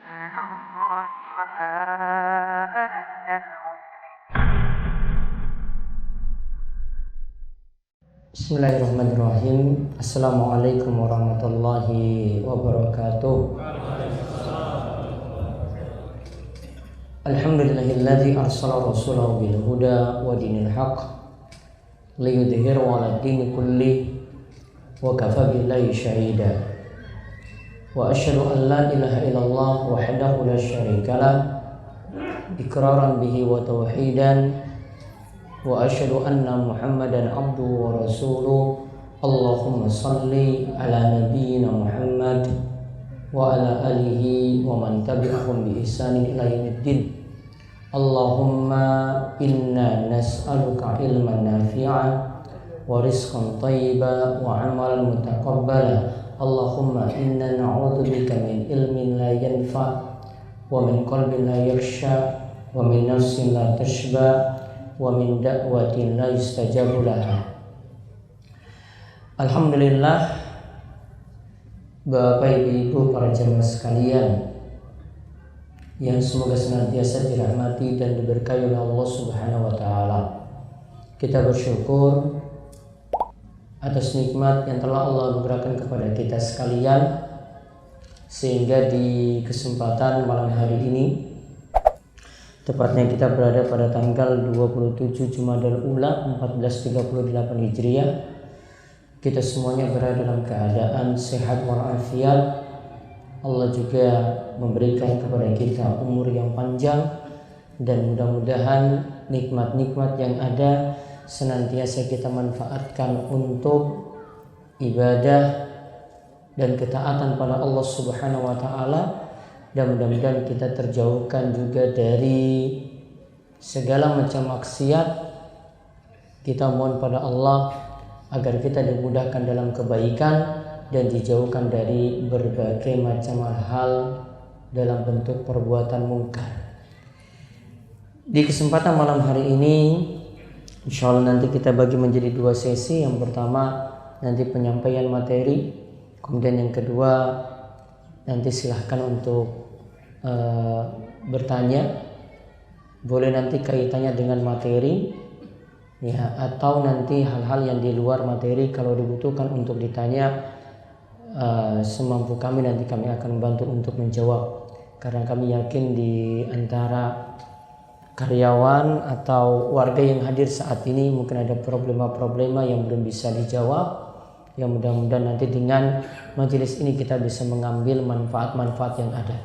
Bismillahirrahmanirrahim. Assalamualaikum warahmatullahi wabarakatuh. Alhamdulillahilladzi arsala rasulahu bil huda wa dinil haqq liyudhhirahu 'ala dini kulli wa kafa billahi shahida. Wa asyhadu an la ilaha illallah wahdahu la syarikalah iqraran bihi wa tauhidan wa asyhadu anna Muhammadan abduhu wa rasuluh. Allahumma salli ala nabiyyina Muhammad wa ala alihi wa man tabi'ahum bi ihsanin ila yaumiddin. Allahumma inna nas'aluka ilman nafi'an wa rizqan thayyiban wa amalan mutaqabbala. Allahumma inna na'udzubika min ilmin la yanfa' wa min qalbin la yakhsha wa min nafsin la tashba wa min da'watin la yustajabu laha. Alhamdulillah, Bapak Ibu para jemaah sekalian yang semoga senantiasa dirahmati dan diberkahi oleh Allah Subhanahu wa taala. Kita bersyukur atas nikmat yang telah Allah berikan kepada kita sekalian, sehingga di kesempatan malam hari ini, tepatnya kita berada pada tanggal 27 Jumadal Ula 1438 Hijriah, kita semuanya berada dalam keadaan sehat walafiat. Allah juga memberikan kepada kita umur yang panjang, dan mudah-mudahan nikmat-nikmat yang ada senantiasa kita manfaatkan untuk ibadah dan ketaatan pada Allah Subhanahu wa taala, dan mudah-mudahan kita terjauhkan juga dari segala macam maksiat. Kita mohon pada Allah agar kita dimudahkan dalam kebaikan dan dijauhkan dari berbagai macam hal dalam bentuk perbuatan mungkar. Di kesempatan malam hari ini, insya Allah nanti kita bagi menjadi dua sesi. Yang pertama nanti penyampaian materi, kemudian yang kedua nanti silahkan untuk bertanya. Boleh nanti kaitannya dengan materi, ya, atau nanti hal-hal yang di luar materi kalau dibutuhkan untuk ditanya. Semampu kami nanti kami akan membantu untuk menjawab, karena kami yakin di antara karyawan atau warga yang hadir saat ini mungkin ada problema-problema yang belum bisa dijawab. Yang mudah-mudahan nanti dengan majelis ini kita bisa mengambil manfaat-manfaat yang ada.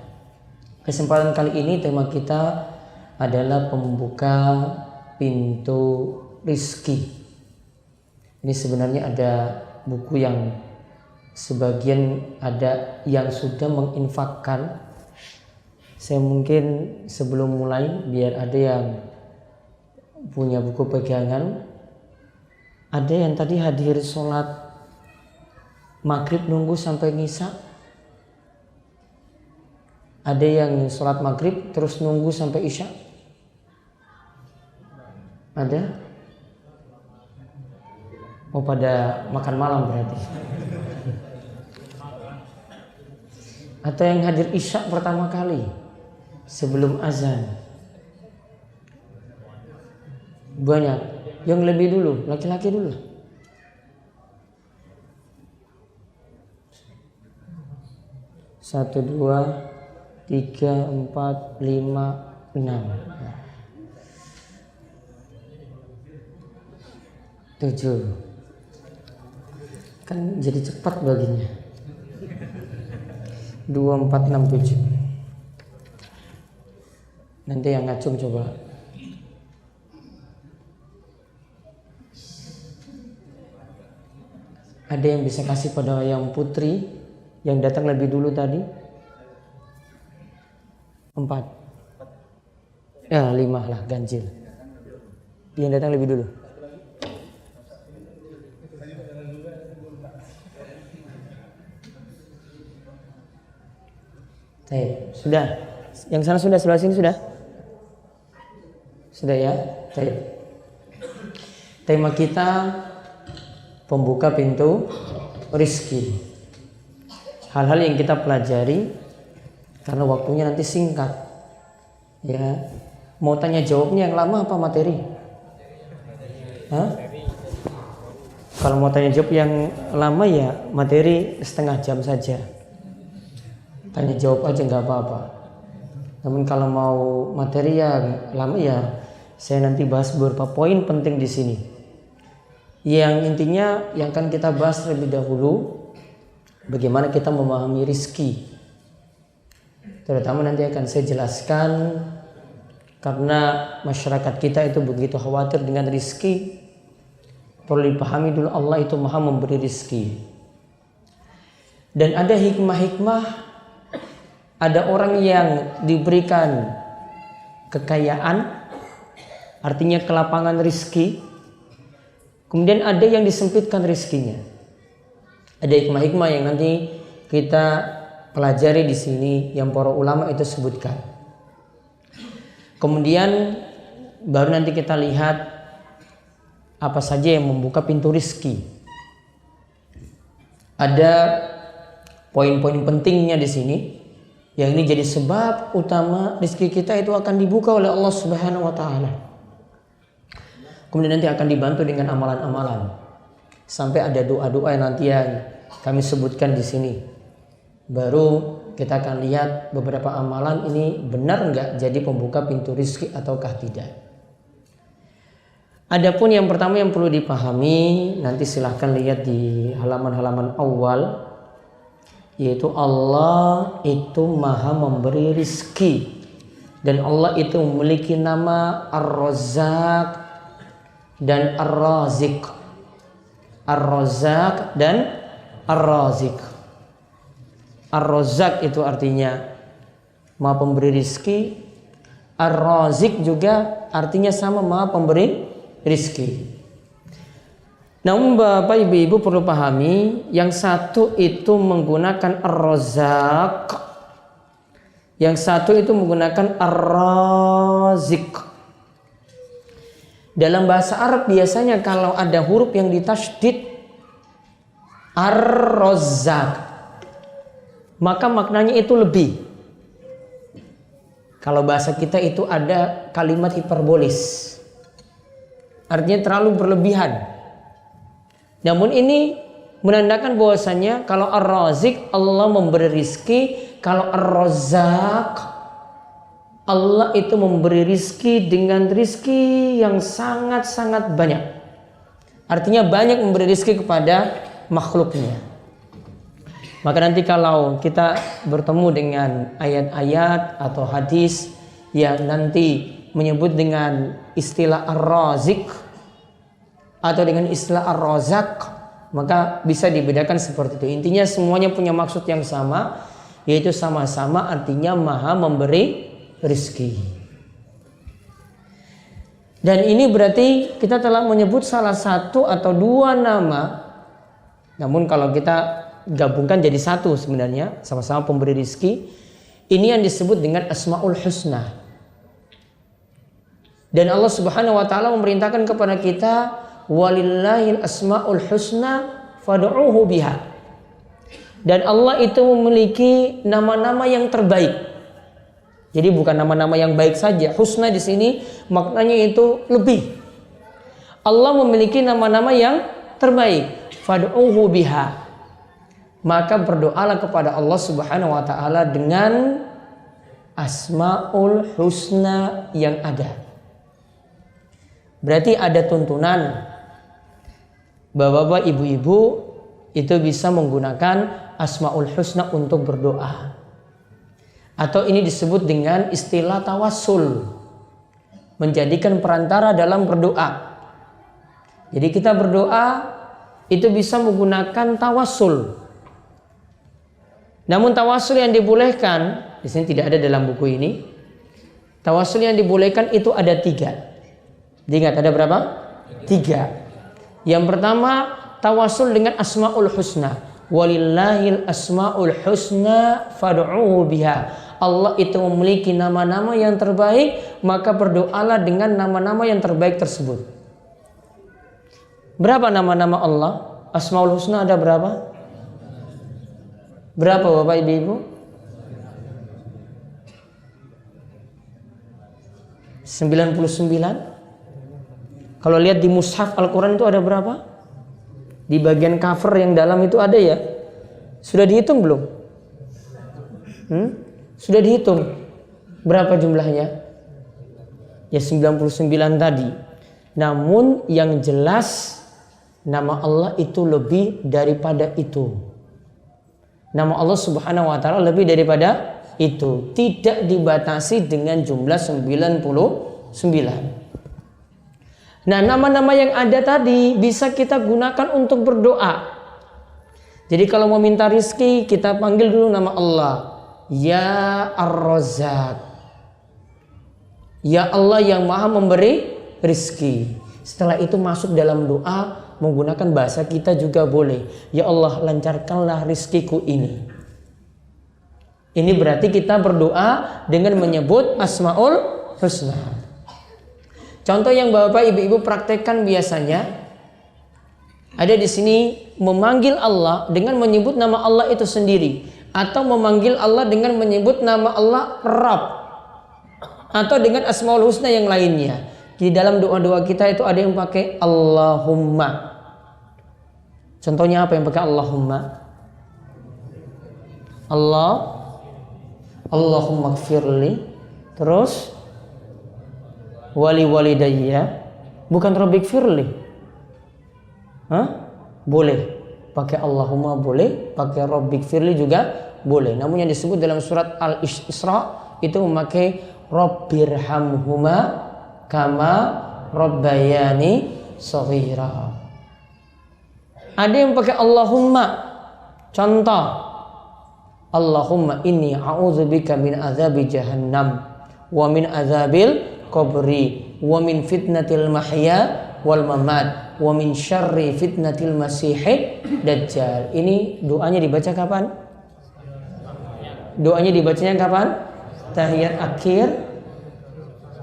Kesempatan kali ini tema kita adalah pembuka pintu rizki. Ini sebenarnya ada buku yang sebagian ada yang sudah menginfakkan. Saya mungkin sebelum mulai, biar ada yang punya buku pegangan. Ada yang tadi hadir sholat maghrib nunggu sampai ngisya. Ada yang sholat maghrib terus nunggu sampai isya. Ada? Oh, pada makan malam berarti. Atau yang hadir isya pertama kali sebelum azan. Banyak. Yang lebih dulu, laki-laki dulu. Satu, dua, tiga, empat, lima, enam, tujuh. Kan jadi cepat baginya. 2, 4, 6, 7. Nanti yang ngacung coba. Ada yang bisa kasih pada yang putri yang datang lebih dulu tadi? 4. Ya 5 lah, ganjil. Yang datang lebih dulu. Sudah. Yang sana sudah, sebelah sini sudah? Sudah ya? Tema kita pembuka pintu rizki. Hal-hal yang kita pelajari karena waktunya nanti singkat. Ya, mau tanya jawabnya yang lama apa materi? Hah? Kalau mau tanya jawab yang lama ya materi setengah jam saja. Tanya jawab aja nggak apa-apa. Namun kalau mau materi ya lama ya saya nanti bahas beberapa poin penting di sini. Yang intinya yang akan kita bahas terlebih dahulu bagaimana kita memahami rizki. Terutama nanti akan saya jelaskan karena masyarakat kita itu begitu khawatir dengan rizki. Perlu dipahami dulu Allah itu maha memberi rizki. Dan ada hikmah-hikmah. Ada orang yang diberikan kekayaan, artinya kelapangan rizki. Kemudian ada yang disempitkan rizkinya. Ada hikmah-hikmah yang nanti kita pelajari di sini yang para ulama itu sebutkan. Kemudian baru nanti kita lihat apa saja yang membuka pintu rizki. Ada poin-poin pentingnya di sini, yang ini jadi sebab utama rizki kita itu akan dibuka oleh Allah Subhanahu wa taala. Kemudian nanti akan dibantu dengan amalan-amalan. Sampai ada doa-doa yang nanti yang kami sebutkan di sini. Baru kita akan lihat beberapa amalan ini benar enggak jadi pembuka pintu rizki ataukah tidak. Adapun yang pertama yang perlu dipahami, nanti silahkan lihat di halaman-halaman awal, yaitu Allah itu maha memberi rizki. Dan Allah itu memiliki nama Ar-Razzaq dan Ar-Razik. Ar-Razzaq dan Ar-Razik. Ar-Razzaq itu artinya maha pemberi rizki. Ar-Razik juga artinya sama, maha pemberi rizki. Namun Bapak Ibu perlu pahami, yang satu itu menggunakan Ar-Razzaq, yang satu itu menggunakan Ar-Razik. Dalam bahasa Arab biasanya kalau ada huruf yang ditasydid Ar-Razzaq, maka maknanya itu lebih. Kalau bahasa kita itu ada kalimat hiperbolis, artinya terlalu berlebihan. Namun ini menandakan bahwasanya kalau Ar-Razik Allah memberi rizki, kalau Ar-Razzaq Allah itu memberi rizki dengan rizki yang sangat-sangat banyak. Artinya banyak memberi rizki kepada makhluknya. Maka nanti kalau kita bertemu dengan ayat-ayat atau hadis yang nanti menyebut dengan istilah Ar-Razik atau dengan istilah Ar-Razzaq, maka bisa dibedakan seperti itu. Intinya semuanya punya maksud yang sama, yaitu sama-sama artinya maha memberi rizki. Dan ini berarti kita telah menyebut salah satu atau dua nama. Namun kalau kita gabungkan jadi satu sebenarnya, sama-sama pemberi rizki. Ini yang disebut dengan Asmaul Husna. Dan Allah Subhanahu wa taala memerintahkan kepada kita, walillahil asmaul husna fad'uuhu biha. Dan Allah itu memiliki nama-nama yang terbaik. Jadi bukan nama-nama yang baik saja. Husna di sini maknanya itu lebih. Allah memiliki nama-nama yang terbaik. Fad'uuhu biha. Maka berdoalah kepada Allah Subhanahu wa taala dengan Asmaul Husna yang ada. Berarti ada tuntunan Bapak-bapak, ibu-ibu itu bisa menggunakan Asmaul Husna untuk berdoa. Atau ini disebut dengan istilah tawassul, menjadikan perantara dalam berdoa. Jadi kita berdoa itu bisa menggunakan tawassul. Namun tawassul yang dibolehkan, di sini tidak ada dalam buku ini. Tawassul yang dibolehkan itu ada 3. Diingat ada berapa? 3. Yang pertama tawassul dengan Asmaul Husna. Walillahil asmaul husna fad'uuhu biha. Allah itu memiliki nama-nama yang terbaik, maka berdoalah dengan nama-nama yang terbaik tersebut. Berapa nama-nama Allah? Asmaul Husna ada berapa? Berapa Bapak Ibu? 99? Kalau lihat di mushaf Al-Quran itu ada berapa? Di bagian cover yang dalam itu ada ya? Sudah dihitung belum? Sudah dihitung berapa jumlahnya? Ya 99 tadi. Namun yang jelas nama Allah itu lebih daripada itu. Nama Allah Subhanahu wa taala lebih daripada itu. Tidak dibatasi dengan jumlah 99. Nah, nama-nama yang ada tadi bisa kita gunakan untuk berdoa. Jadi kalau mau minta rizki, kita panggil dulu nama Allah. Ya Ar-Razzaq. Ya Allah yang maha memberi rizki. Setelah itu masuk dalam doa, menggunakan bahasa kita juga boleh. Ya Allah, lancarkanlah rizkiku ini. Ini berarti kita berdoa dengan menyebut Asmaul Husna. Contoh yang Bapak Ibu praktekkan biasanya ada di sini, memanggil Allah dengan menyebut nama Allah itu sendiri, atau memanggil Allah dengan menyebut nama Allah Rabb, atau dengan Asmaul Husna yang lainnya. Di dalam doa-doa kita itu ada yang pakai Allahumma. Contohnya apa yang pakai Allahumma? Allahumma gfirli, terus wali walidayya, bukan Rabbik firli. Boleh pakai Allahumma, boleh pakai Rabbik firli juga boleh. Namun yang disebut dalam surat Al-Isra itu memakai Rabbirhamhuma kama rabbayani shaghira. Ada yang pakai Allahumma. Contoh, Allahumma inni a'udzubika min azabi jahannam wa min azabil qabri wa min fitnatil mahya wal mamat wa min syarri fitnatil masihid dajjal. Ini doanya dibaca kapan? Doanya dibacanya kapan? Tahiyat akhir,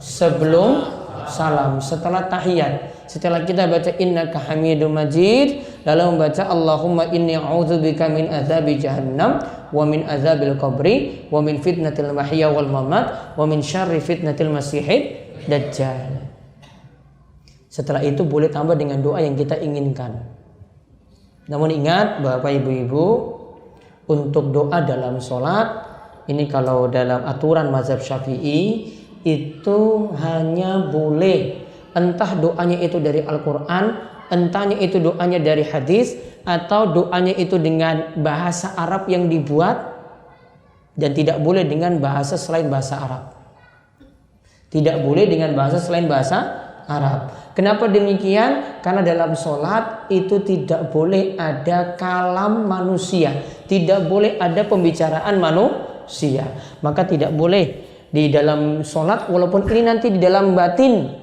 sebelum salam, setelah tahiyat. Setelah kita baca innaka hamidum majid, lalu membaca Allahumma inni a'udzubika min azabi jahannam wa min azabil qabri wa min fitnatil mahya wal mamat wa min syarri fitnatil masihid dajjal. Setelah itu boleh tambah dengan doa yang kita inginkan. Namun ingat Bapak Ibu, untuk doa dalam sholat ini kalau dalam aturan mazhab Syafi'i itu hanya boleh entah doanya itu dari Al-Quran, entahnya itu doanya dari hadis, atau doanya itu dengan bahasa Arab yang dibuat, dan tidak boleh dengan bahasa selain bahasa Arab. Tidak boleh dengan bahasa selain bahasa Arab. Kenapa demikian? Karena dalam sholat itu tidak boleh ada kalam manusia, tidak boleh ada pembicaraan manusia. Maka tidak boleh di dalam sholat, walaupun ini nanti di dalam batin,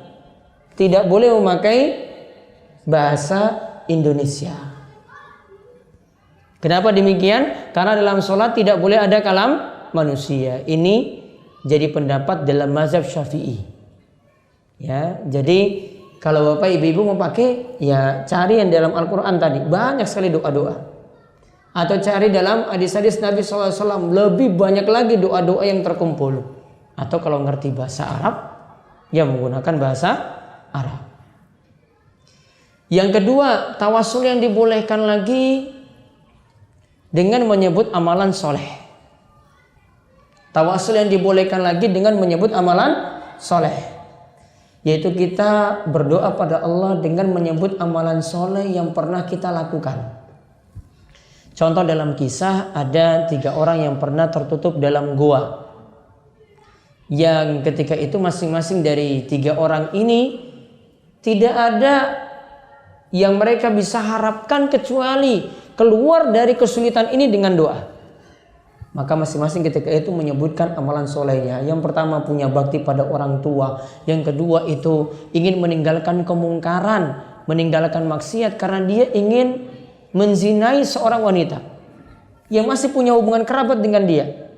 tidak boleh memakai bahasa Indonesia. Kenapa demikian? Karena dalam sholat tidak boleh ada kalam manusia. Ini jadi pendapat dalam mazhab Syafi'i. Ya, jadi kalau Bapak Ibu mau pakai, ya cari yang dalam Al-Quran tadi. Banyak sekali doa-doa. Atau cari dalam hadis-hadis Nabi SAW. Lebih banyak lagi doa-doa yang terkumpul. Atau kalau ngerti bahasa Arab, ya menggunakan bahasa Arab. Yang kedua, tawasul yang dibolehkan lagi dengan menyebut amalan soleh. Tawasul yang dibolehkan lagi dengan menyebut amalan soleh, yaitu kita berdoa pada Allah dengan menyebut amalan soleh yang pernah kita lakukan. Contoh dalam kisah, ada 3 orang yang pernah tertutup dalam gua, yang ketika itu masing-masing dari 3 orang ini tidak ada yang mereka bisa harapkan kecuali keluar dari kesulitan ini dengan doa. Maka masing-masing ketika itu menyebutkan amalan solehnya. Yang pertama punya bakti pada orang tua. Yang kedua itu ingin meninggalkan kemungkaran, meninggalkan maksiat karena dia ingin menzinai seorang wanita yang masih punya hubungan kerabat dengan dia.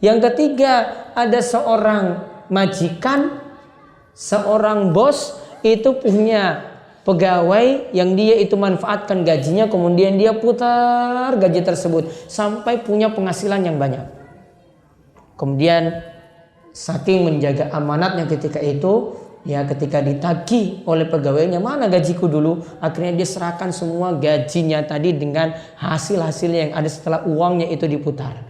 Yang ketiga, ada seorang majikan, seorang bos itu punya pegawai yang dia itu manfaatkan gajinya, kemudian dia putar gaji tersebut sampai punya penghasilan yang banyak. Kemudian saking menjaga amanatnya ketika itu, ya ketika ditagih oleh pegawainya, mana gajiku dulu, akhirnya dia serahkan semua gajinya tadi dengan hasil-hasilnya yang ada setelah uangnya itu diputar.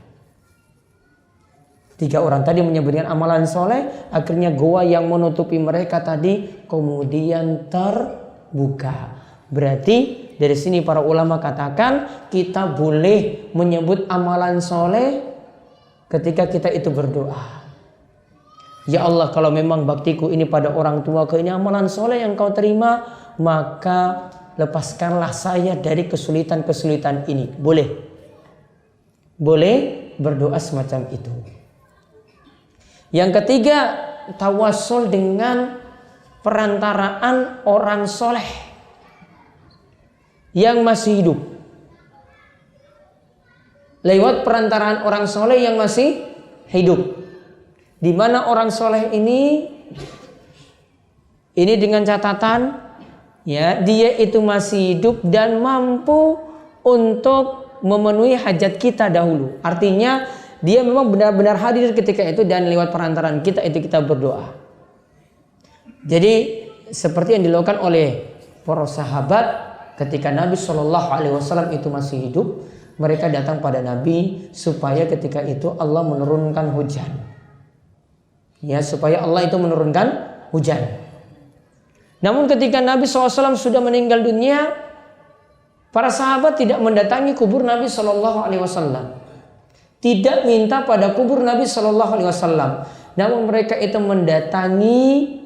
3 orang tadi menyebutkan amalan soleh, akhirnya goa yang menutupi mereka tadi kemudian terbuka. Berarti dari sini para ulama katakan kita boleh menyebut amalan soleh ketika kita itu berdoa. Ya Allah, kalau memang baktiku ini pada orang tuaku ini amalan soleh yang kau terima, maka lepaskanlah saya dari kesulitan-kesulitan ini. Boleh berdoa semacam itu. Yang ketiga, tawasul dengan perantaraan orang soleh yang masih hidup. Lewat perantaraan orang soleh yang masih hidup. Di mana orang soleh ini dengan catatan, ya, dia itu masih hidup dan mampu untuk memenuhi hajat kita dahulu. Artinya dia memang benar-benar hadir ketika itu dan lewat perantaraan kita itu kita berdoa. Jadi seperti yang dilakukan oleh para sahabat ketika Nabi SAW itu masih hidup, mereka datang pada Nabi supaya ketika itu Allah menurunkan hujan. Ya, supaya Allah itu menurunkan hujan. Namun ketika Nabi SAW sudah meninggal dunia, para sahabat tidak mendatangi kubur Nabi SAW. Tidak minta pada kubur Nabi SAW. Namun mereka itu mendatangi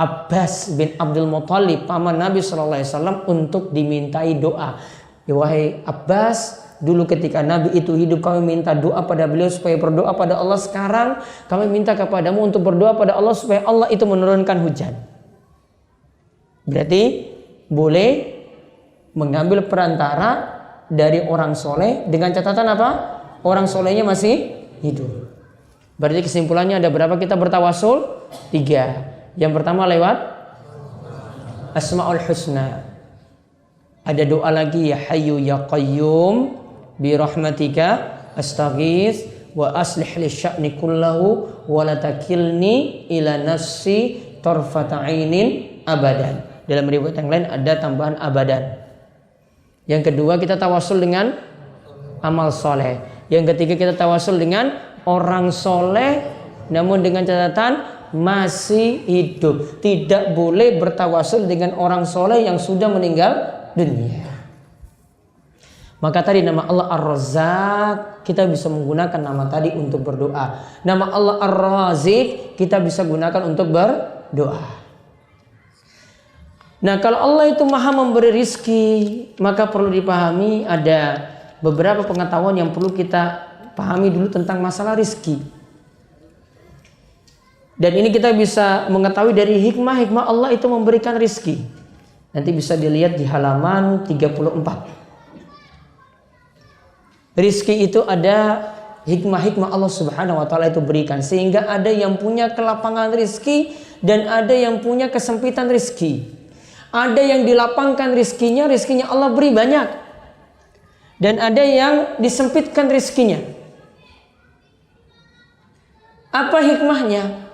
Abbas bin Abdul Muttalib, paman Nabi SAW, untuk dimintai doa. Ya, wahai Abbas, dulu ketika Nabi itu hidup kami minta doa pada beliau supaya berdoa pada Allah. Sekarang kami minta kepadamu untuk berdoa pada Allah supaya Allah itu menurunkan hujan. Berarti boleh mengambil perantara dari orang soleh dengan catatan apa? Orang solehnya masih hidup. Berarti kesimpulannya ada berapa kita bertawasul? 3. Yang pertama lewat Asmaul Husna. Ada doa lagi, ya Hayyu ya Qayyum bi rahmatika astaghits wa aslih li sya'ni kullahu wa la takilni ila nafsi tarfata ainin abadan. Dalam riwayat yang lain ada tambahan abadan. Yang kedua kita tawasul dengan amal soleh. Yang ketiga kita tawasul dengan orang soleh namun dengan catatan masih hidup. Tidak boleh bertawasul dengan orang soleh yang sudah meninggal dunia. Maka tadi nama Allah Ar-Razzaq kita bisa menggunakan nama tadi untuk berdoa. Nama Allah Ar-Razik kita bisa gunakan untuk berdoa. Nah, kalau Allah itu maha memberi rizki, maka perlu dipahami ada beberapa pengetahuan yang perlu kita pahami dulu tentang masalah rizki. Dan ini kita bisa mengetahui dari hikmah-hikmah Allah itu memberikan rizki. Nanti bisa dilihat di halaman 34. Rizki itu ada hikmah-hikmah Allah Subhanahu wa ta'ala itu berikan. Sehingga ada yang punya kelapangan rizki dan ada yang punya kesempitan rizki. Ada yang dilapangkan rizkinya Allah beri banyak. Dan ada yang disempitkan rizkinya. Apa hikmahnya?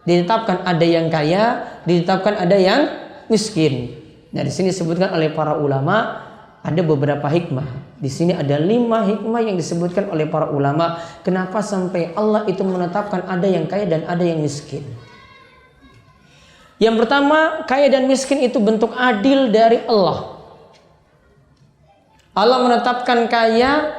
Ditetapkan ada yang kaya, ditetapkan ada yang miskin. Nah, di sini disebutkan oleh para ulama ada beberapa hikmah. Di sini ada 5 hikmah yang disebutkan oleh para ulama. Kenapa sampai Allah itu menetapkan ada yang kaya dan ada yang miskin? Yang pertama, kaya dan miskin itu bentuk adil dari Allah. Allah menetapkan kaya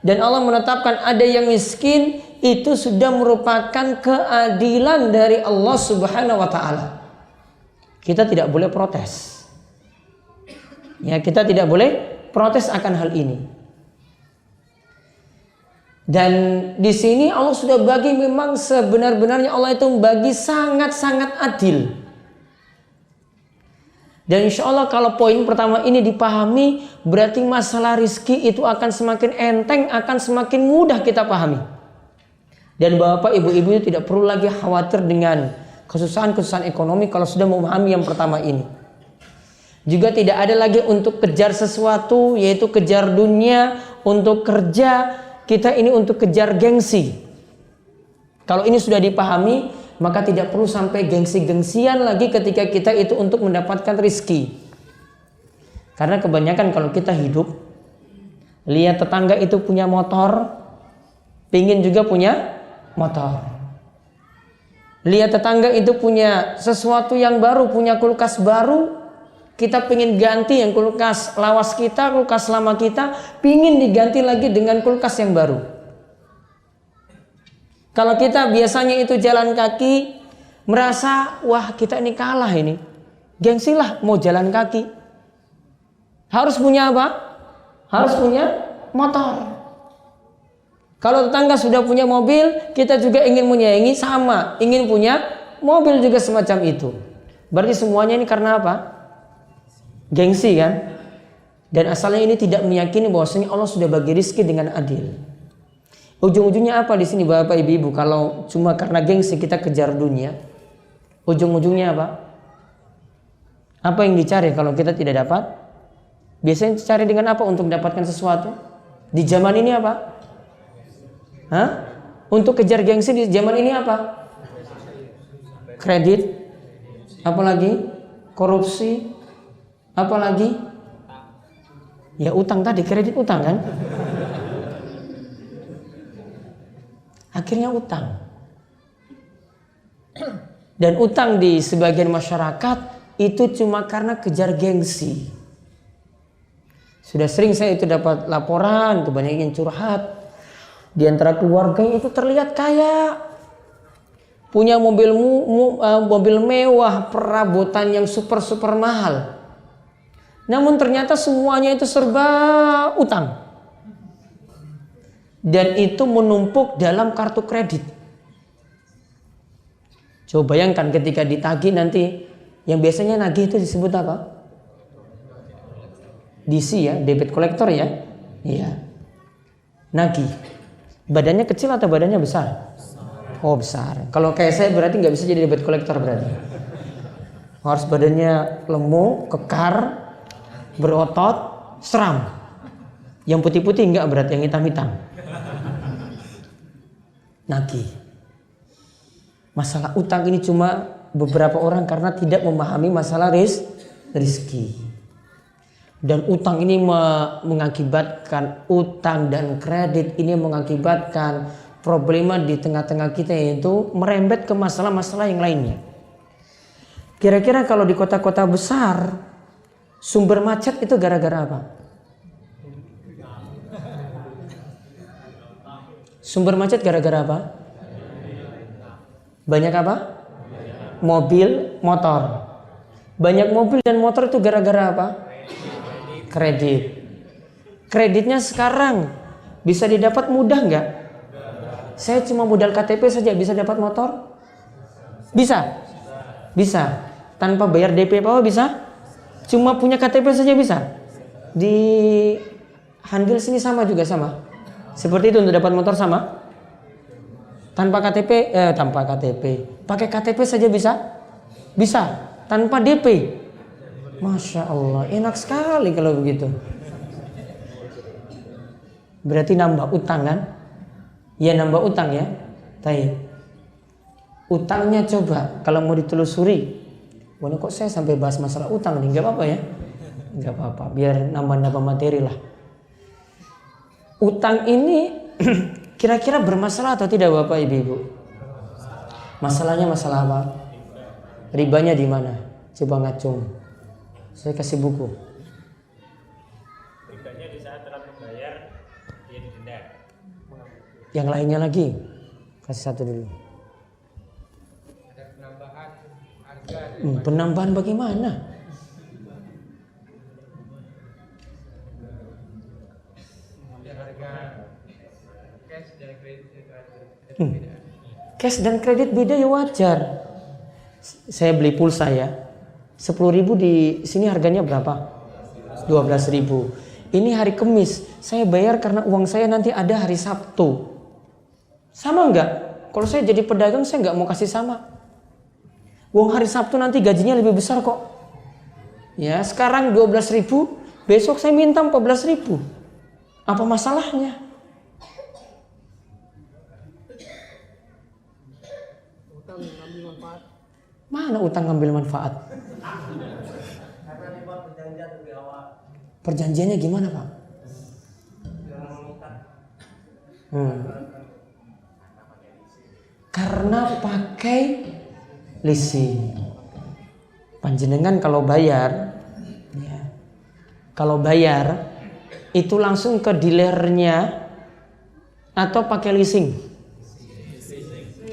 dan Allah menetapkan ada yang miskin, itu sudah merupakan keadilan dari Allah Subhanahu wa ta'ala. Kita tidak boleh protes. Ya, kita tidak boleh protes akan hal ini. Dan di sini Allah sudah bagi, memang sebenar-benarnya Allah itu bagi sangat-sangat adil. Dan insya Allah kalau poin pertama ini dipahami, berarti masalah rizki itu akan semakin enteng, akan semakin mudah kita pahami. Dan bapak ibu-ibu itu tidak perlu lagi khawatir dengan kesusahan-kesusahan ekonomi kalau sudah memahami yang pertama ini. Juga tidak ada lagi untuk kejar sesuatu, yaitu kejar dunia, untuk kerja. Kita ini untuk kejar gengsi. Kalau ini sudah dipahami, maka tidak perlu sampai gengsi-gengsian lagi ketika kita itu untuk mendapatkan rizki. Karena kebanyakan kalau kita hidup, lihat tetangga itu punya motor, pingin juga punya motor. Lihat tetangga itu punya sesuatu yang baru, punya kulkas baru, kita pingin ganti yang kulkas lawas kita, kulkas lama kita, pingin diganti lagi dengan kulkas yang baru. Kalau kita biasanya itu jalan kaki, merasa wah kita ini kalah ini, gengsilah mau jalan kaki. Harus punya apa? Harus punya motor. Kalau tetangga sudah punya mobil, kita juga ingin menyayangi, sama, ingin punya mobil juga semacam itu. Berarti semuanya ini karena apa? Gengsi kan? Dan asalnya ini tidak meyakini bahwasanya Allah sudah bagi rizki dengan adil. Ujung-ujungnya apa di sini Bapak Ibu? Kalau cuma karena gengsi kita kejar dunia, ujung-ujungnya apa? Apa yang dicari kalau kita tidak dapat? Biasanya dicari dengan apa untuk mendapatkan sesuatu? Di zaman ini apa? Hah? Untuk kejar gengsi di zaman ini apa? Kredit, apalagi korupsi, apalagi ya utang tadi, kredit utang kan? Akhirnya utang. Dan utang di sebagian masyarakat itu cuma karena kejar gengsi. Sudah sering saya itu dapat laporan, kebanyakan yang curhat. Di antara keluarga itu terlihat kaya, punya mobil mewah, perabotan yang super mahal. Namun ternyata semuanya itu serba utang. Dan itu menumpuk dalam kartu kredit. Coba bayangkan ketika ditagih nanti, yang biasanya nagih itu disebut apa? DC ya, debit collector ya. Iya. Nagih. Badannya kecil atau badannya besar? Oh besar. Kalau kayak saya berarti nggak bisa jadi debit collector berarti. Harus badannya lemu, kekar, berotot, seram. Yang putih-putih enggak berarti, yang hitam-hitam. Nagih. Masalah utang ini cuma beberapa orang karena tidak memahami masalah rizki. Dan utang ini mengakibatkan, utang dan kredit ini mengakibatkan problema di tengah-tengah kita, yaitu merembet ke masalah-masalah yang lainnya. Kira-kira kalau di kota-kota besar sumber macet itu gara-gara apa? Sumber macet gara-gara apa? Banyak apa? Mobil, motor. Banyak mobil dan motor itu gara-gara apa? Kredit. Kreditnya sekarang bisa didapat mudah nggak? Saya cuma modal KTP saja bisa dapat motor? Bisa? Bisa. Tanpa bayar DP apa bisa? Cuma punya KTP saja bisa? Di Handil sini sama juga sama? Seperti itu untuk dapat motor sama? Tanpa KTP, pakai KTP saja bisa? Bisa. Tanpa DP. Masya Allah, enak sekali kalau begitu. Berarti nambah utang kan? Ya nambah utang ya. Baik. Utangnya coba kalau mau ditelusuri. Wah kok saya sampai bahas masalah utang nih? Gak apa-apa ya? Gak apa-apa, biar nambah-nambah materi lah. Utang ini kira-kira bermasalah atau tidak Bapak Ibu? Masalahnya masalah apa? Ribanya di mana? Coba ngacung. Saya kasih buku. Ribanya di saat telah membayar dia didenda. Yang lainnya lagi. Kasih satu dulu. Ada penambahan harga. Penambahan bagaimana? Harga cash dan kredit itu ada. Cash dan kredit beda ya wajar. Saya beli pulsa ya. 10.000 di sini harganya berapa? 12.000. Ini hari Kamis, saya bayar karena uang saya nanti ada hari Sabtu. Sama enggak? Kalau saya jadi pedagang saya enggak mau kasih sama. Uang hari Sabtu nanti gajinya lebih besar kok. Ya, sekarang 12.000, besok saya minta 14.000. Apa masalahnya? Mana utang ngambil manfaat? Perjanjiannya gimana, Pak? Karena pakai leasing. Panjenengan kalau bayar, ya, kalau bayar itu langsung ke dealernya atau pakai leasing?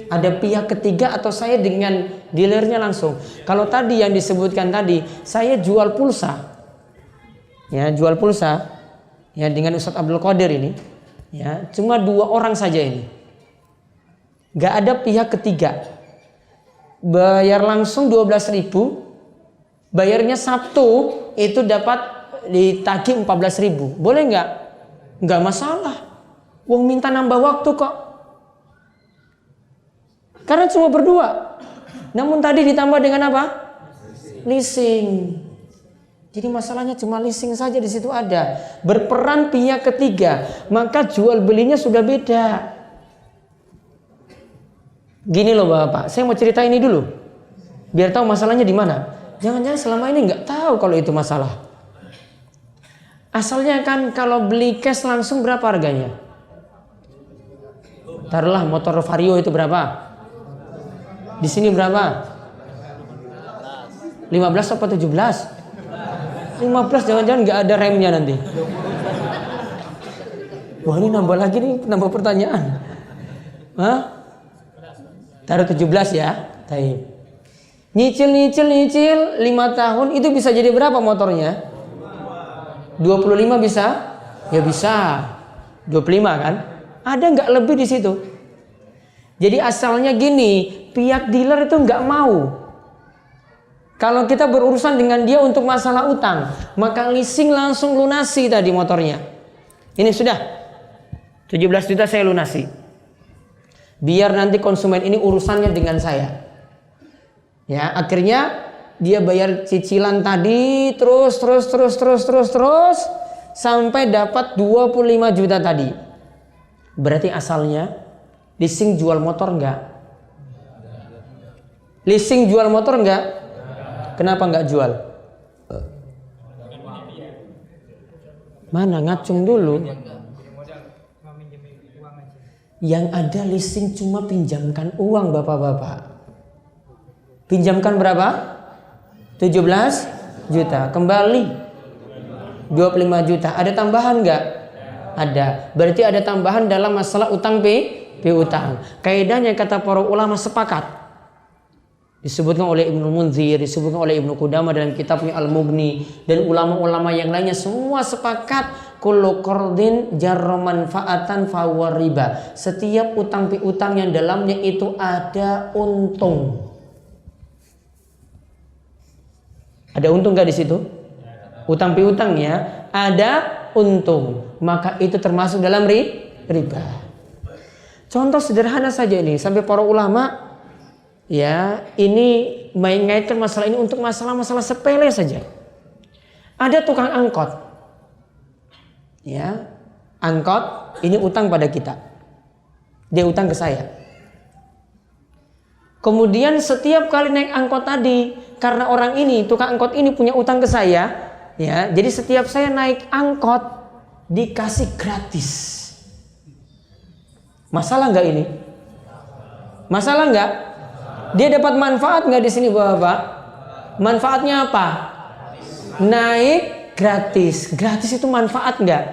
Ada pihak ketiga atau saya dengan dealernya langsung? Kalau tadi yang disebutkan tadi, saya jual pulsa, ya jual pulsa, ya dengan Ustadz Abdul Qadir ini, ya cuma 2 orang saja ini, nggak ada pihak ketiga. Bayar langsung 12.000, bayarnya Sabtu itu dapat ditagih 14.000, boleh nggak? Nggak masalah. Wong minta nambah waktu kok. Karena cuma berdua. Namun tadi ditambah dengan apa? Leasing. Jadi masalahnya cuma leasing saja di situ ada. Berperan pihak ketiga, maka jual belinya sudah beda. Gini loh Bapak, saya mau cerita ini dulu. Biar tahu masalahnya di mana. Jangan-jangan selama ini nggak tahu kalau itu masalah. Asalnya kan kalau beli cash langsung berapa harganya? Taruhlah motor Vario itu berapa? Di sini berapa? 15 atau 17? 15, jangan-jangan nggak ada remnya nanti. Wah ini nambah lagi nih, nambah pertanyaan. Hah? Taruh 17 ya. Taib. Nyicil 5 tahun itu bisa jadi berapa motornya? 25 bisa? Ya bisa. 25 kan? Ada nggak lebih di situ? Jadi asalnya gini, pihak dealer itu nggak mau. Kalau kita berurusan dengan dia untuk masalah utang, maka leasing langsung lunasi tadi motornya. Ini sudah 17 juta saya lunasi. Biar nanti konsumen ini urusannya dengan saya. Ya, akhirnya dia bayar cicilan tadi terus sampai dapat 25 juta tadi. Berarti asalnya leasing jual motor enggak? Leasing jual motor enggak? Kenapa enggak jual? Mana ngacung dulu. Yang ada leasing cuma pinjamkan uang Bapak-bapak. Pinjamkan berapa? 17 juta. Kembali 25 juta. Ada tambahan enggak? Ada. Berarti ada tambahan dalam masalah utang piutang. Kaidahnya kata para ulama sepakat. Disebutkan oleh Ibnu Munzir, disebutkan oleh Ibnu Qudamah dalam kitabnya Al-Mughni, dan ulama-ulama yang lainnya semua sepakat kullu qardin jarra manfaatan fahuwa riba. Setiap utang piutang yang dalamnya itu ada untung. Ada untung enggak di situ? Utang piutangnya ada untung, maka itu termasuk dalam riba. Contoh sederhana saja ini, sampai para ulama ya ini mengaitkan masalah ini untuk masalah-masalah sepele saja. Ada tukang angkot, ya angkot ini utang pada kita, dia utang ke saya. Kemudian setiap kali naik angkot tadi, karena orang ini tukang angkot ini punya utang ke saya, ya jadi setiap saya naik angkot dikasih gratis. Masalah nggak ini? Masalah nggak? Dia dapat manfaat nggak di sini Bapak? Manfaatnya apa? Naik gratis. Gratis itu manfaat nggak?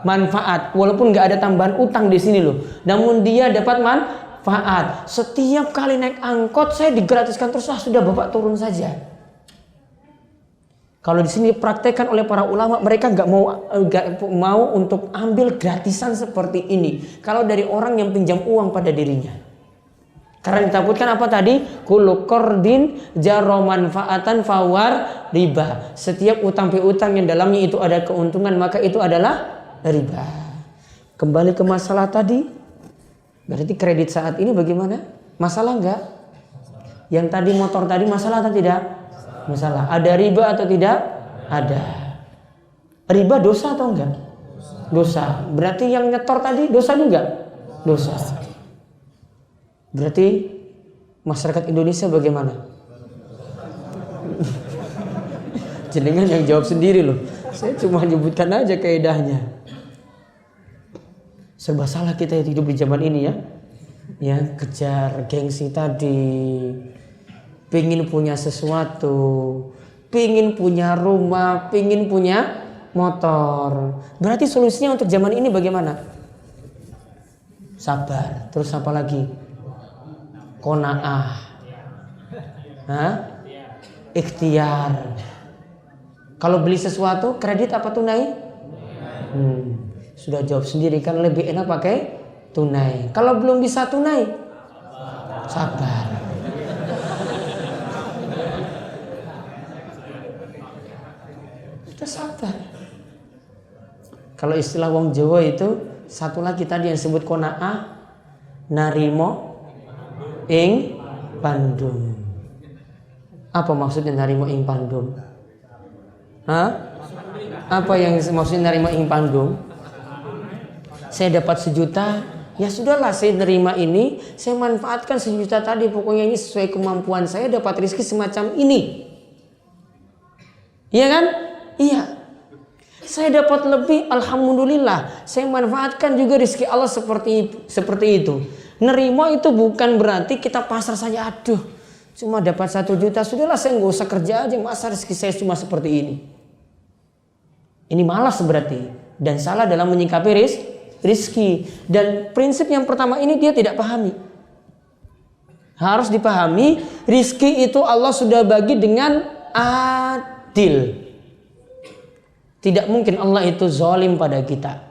Manfaat. Walaupun nggak ada tambahan utang di sini loh. Namun dia dapat manfaat. Setiap kali naik angkot saya digratiskan terus. Sudah Bapak turun saja. Kalau di sini dipraktekkan oleh para ulama, mereka nggak mau untuk ambil gratisan seperti ini. Kalau dari orang yang pinjam uang pada dirinya, karena ditakutkan apa tadi? Kullu qardin jarra manfaatan fawar riba. Setiap utang piutang yang dalamnya itu ada keuntungan, maka itu adalah riba. Kembali ke masalah tadi, berarti kredit saat ini bagaimana? Masalah nggak? Yang tadi motor tadi masalah atau tidak? Masalah. Ada riba atau tidak? Ada. Riba dosa atau enggak? Dosa. Berarti yang nyetor tadi dosa juga? Dosa. Berarti Masyarakat Indonesia bagaimana? Jenengan yang jawab sendiri loh. Saya cuma menyebutkan aja kaidahnya. Serba salah kita hidup di zaman ini ya. Ya, kejar gengsi tadi. Pingin punya sesuatu, pingin punya rumah, pingin punya motor. Berarti solusinya untuk zaman ini bagaimana? Sabar. Terus apa lagi? Qanaah. Hah? Ikhtiar. Kalau beli sesuatu kredit apa tunai? Sudah jawab sendiri kan, lebih enak pakai tunai. Kalau belum bisa tunai, sabar. Sudah sabar. Kalau istilah wong Jawa itu satu lagi tadi yang disebut qanaah, narimo ing pandum. Apa maksudnya narimo ing pandum? Hah? Apa yang maksudnya nerima ing pandum? Saya dapat 1 juta, ya sudahlah saya nerima ini, saya manfaatkan 1 juta tadi, pokoknya ini sesuai kemampuan saya, dapat rezeki semacam ini. Iya kan? Iya. Saya dapat lebih, alhamdulillah. Saya manfaatkan juga rezeki Allah seperti itu. Nerima itu bukan berarti kita pasrah saja, aduh, cuma dapat 1 juta, sudahlah saya nggak usah kerja aja, masa rezeki saya cuma seperti ini. Ini malas berarti, dan salah dalam menyikapi rizki. Dan prinsip yang pertama ini dia tidak pahami. Harus dipahami, rizki itu Allah sudah bagi dengan adil. Tidak mungkin Allah itu zalim pada kita.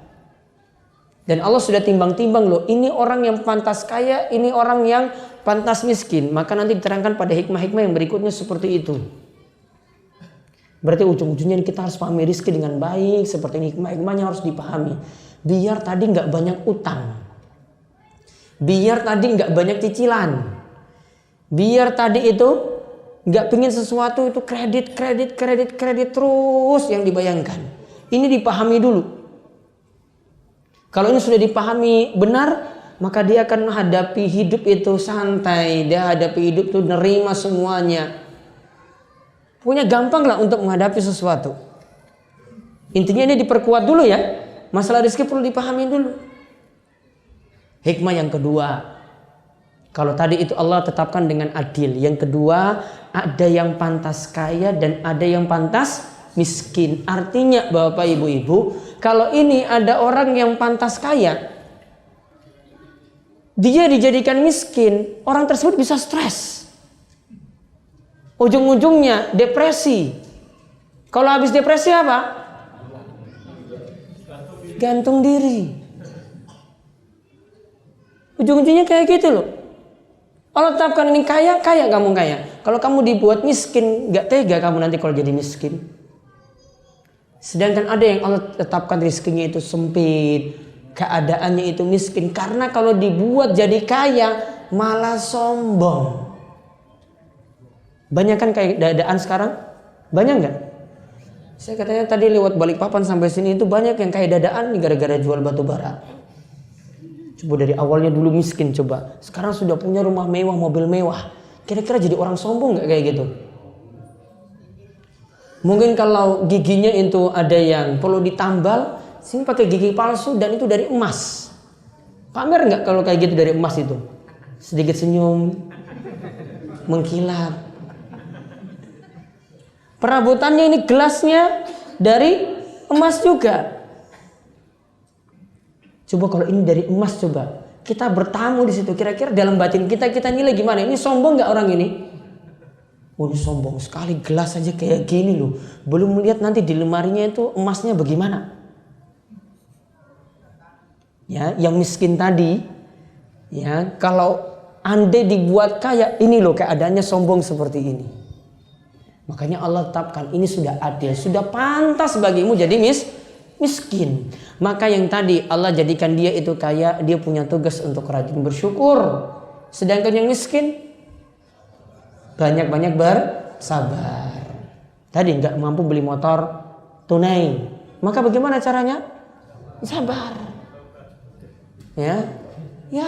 Dan Allah sudah timbang-timbang loh, ini orang yang pantas kaya, ini orang yang pantas miskin. Maka nanti diterangkan pada hikmah-hikmah yang berikutnya seperti itu. Berarti ujung-ujungnya kita harus pahami rizki dengan baik. Seperti ini, hikmah-hikmahnya harus dipahami. Biar tadi gak banyak utang. Biar tadi gak banyak cicilan. Biar tadi itu gak pingin sesuatu itu kredit terus yang dibayangkan. Ini dipahami dulu. Kalau ini sudah dipahami benar, maka dia akan menghadapi hidup itu santai. Dia hadapi hidup itu nerima semuanya. Punya gampang lah untuk menghadapi sesuatu. Intinya ini diperkuat dulu ya. Masalah rezeki perlu dipahami dulu. Hikmah yang kedua, kalau tadi itu Allah tetapkan dengan adil. Yang kedua, ada yang pantas kaya dan ada yang pantas miskin. Artinya Bapak Ibu-ibu, kalau ini ada orang yang pantas kaya, dia dijadikan miskin, orang tersebut bisa stres. Ujung-ujungnya depresi. Kalau habis depresi apa? Gantung diri. Ujung-ujungnya kayak gitu loh. Allah tetapkan ini kaya kamu kaya. Kalau kamu dibuat miskin, gak tega kamu nanti kalau jadi miskin. Sedangkan ada yang Allah tetapkan rezekinya itu sempit, keadaannya itu miskin. Karena kalau dibuat jadi kaya, malah sombong. Banyak kan kayak dadaan sekarang? Banyak nggak? Saya katanya tadi lewat Balikpapan sampai sini itu banyak yang kayak dadaan nih gara-gara jual batu bara. Coba dari awalnya dulu miskin coba. Sekarang sudah punya rumah mewah, mobil mewah. Kira-kira jadi orang sombong nggak kayak gitu? Mungkin kalau giginya itu ada yang perlu ditambal, sini pakai gigi palsu dan itu dari emas. Pamer nggak kalau kayak gitu dari emas itu? Sedikit senyum, mengkilap. Perabotannya ini gelasnya dari emas juga. Coba kalau ini dari emas coba. Kita bertamu di situ. Kira-kira dalam batin kita nilai gimana? Ini sombong nggak orang ini? Oh, ini sombong sekali, gelas aja kayak gini loh. Belum melihat nanti di lemarinya itu emasnya bagaimana. Ya, yang miskin tadi, ya kalau andai dibuat kaya, ini loh keadaannya sombong seperti ini. Makanya Allah tetapkan ini sudah adil, sudah pantas bagimu jadi miskin. Maka yang tadi Allah jadikan dia itu kaya, dia punya tugas untuk rajin bersyukur. Sedangkan yang miskin banyak-banyak bersabar. Tadi nggak mampu beli motor tunai, maka bagaimana caranya? Sabar. Ya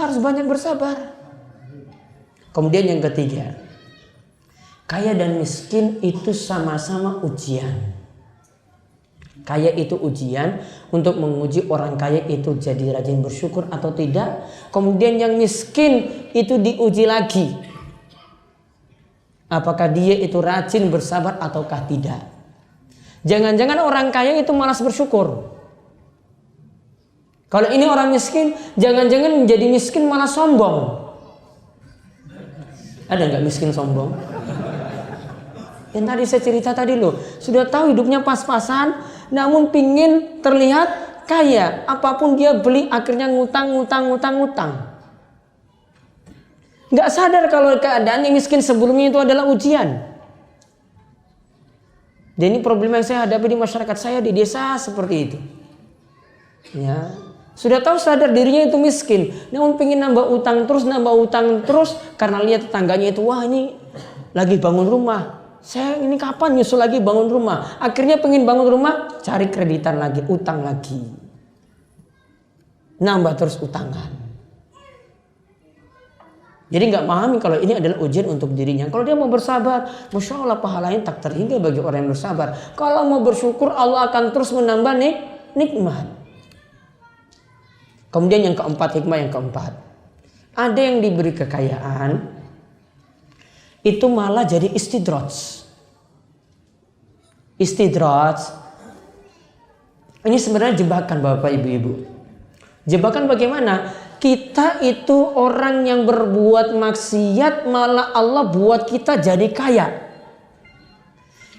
harus banyak bersabar. Kemudian yang ketiga, kaya dan miskin itu sama-sama ujian. Kaya itu ujian untuk menguji orang kaya itu jadi rajin bersyukur atau tidak. Kemudian yang miskin itu diuji lagi. Apakah dia itu rajin bersabar ataukah tidak. Jangan-jangan orang kaya itu malas bersyukur. Kalau ini orang miskin, jangan-jangan menjadi miskin malah sombong. Ada nggak miskin sombong? Yang tadi saya cerita tadi loh, sudah tahu hidupnya pas-pasan, namun pingin terlihat kaya. Apapun dia beli akhirnya ngutang. Nggak sadar kalau keadaan yang miskin sebelumnya itu adalah ujian. Dan ini problem yang saya hadapi di masyarakat saya di desa seperti itu. Ya, sudah tahu sadar dirinya itu miskin, namun pingin nambah utang terus karena lihat tetangganya itu, wah ini lagi bangun rumah. Saya ini kapan nyusul lagi bangun rumah? Akhirnya pengen bangun rumah, cari kreditan lagi, utang lagi. Nambah terus utangan. Jadi nggak pahami kalau ini adalah ujian untuk dirinya. Kalau dia mau bersabar, Masya Allah pahalanya tak terhingga bagi orang yang bersabar. Kalau mau bersyukur, Allah akan terus menambah nikmat. Kemudian yang keempat, hikmah yang keempat. Ada yang diberi kekayaan, itu malah jadi istidraj. Istidraj ini sebenarnya jebakan Bapak Ibu. Jebakan bagaimana? Kita itu orang yang berbuat maksiat, malah Allah buat kita jadi kaya.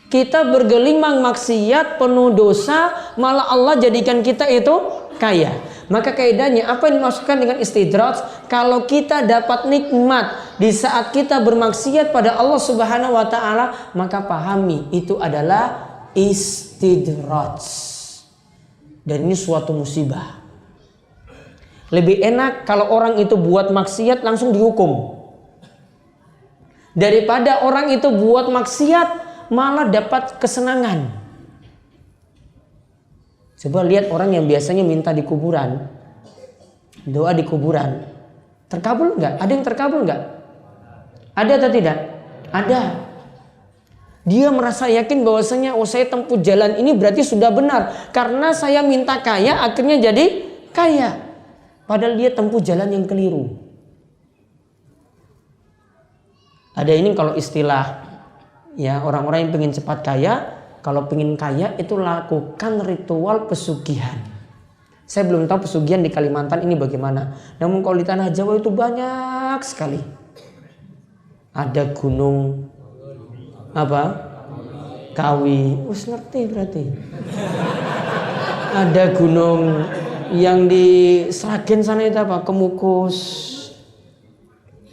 Kita bergelimang maksiat, penuh dosa, malah Allah jadikan kita itu kaya. Maka kaidahnya apa yang dimaksudkan dengan istidraj? Kalau kita dapat nikmat di saat kita bermaksiat pada Allah Subhanahu wa taala, maka pahami itu adalah istidraj. Dan ini suatu musibah. Lebih enak kalau orang itu buat maksiat langsung dihukum, daripada orang itu buat maksiat malah dapat kesenangan. Coba lihat orang yang biasanya minta di kuburan, doa di kuburan, terkabul nggak? Ada yang terkabul nggak? Ada atau tidak? Ada. Dia merasa yakin bahwasanya saya tempuh jalan ini berarti sudah benar, karena saya minta kaya akhirnya jadi kaya. Padahal dia tempuh jalan yang keliru. Ada ini kalau istilah ya orang-orang yang pengen cepat kaya. Kalau pengen kaya itu lakukan ritual pesugihan. Saya belum tahu pesugihan di Kalimantan ini bagaimana. Namun kalau di tanah Jawa itu banyak sekali. Ada gunung apa? Kawi. Wis ngerti berarti. Ada gunung yang di Sragen sana itu apa? Kemukus.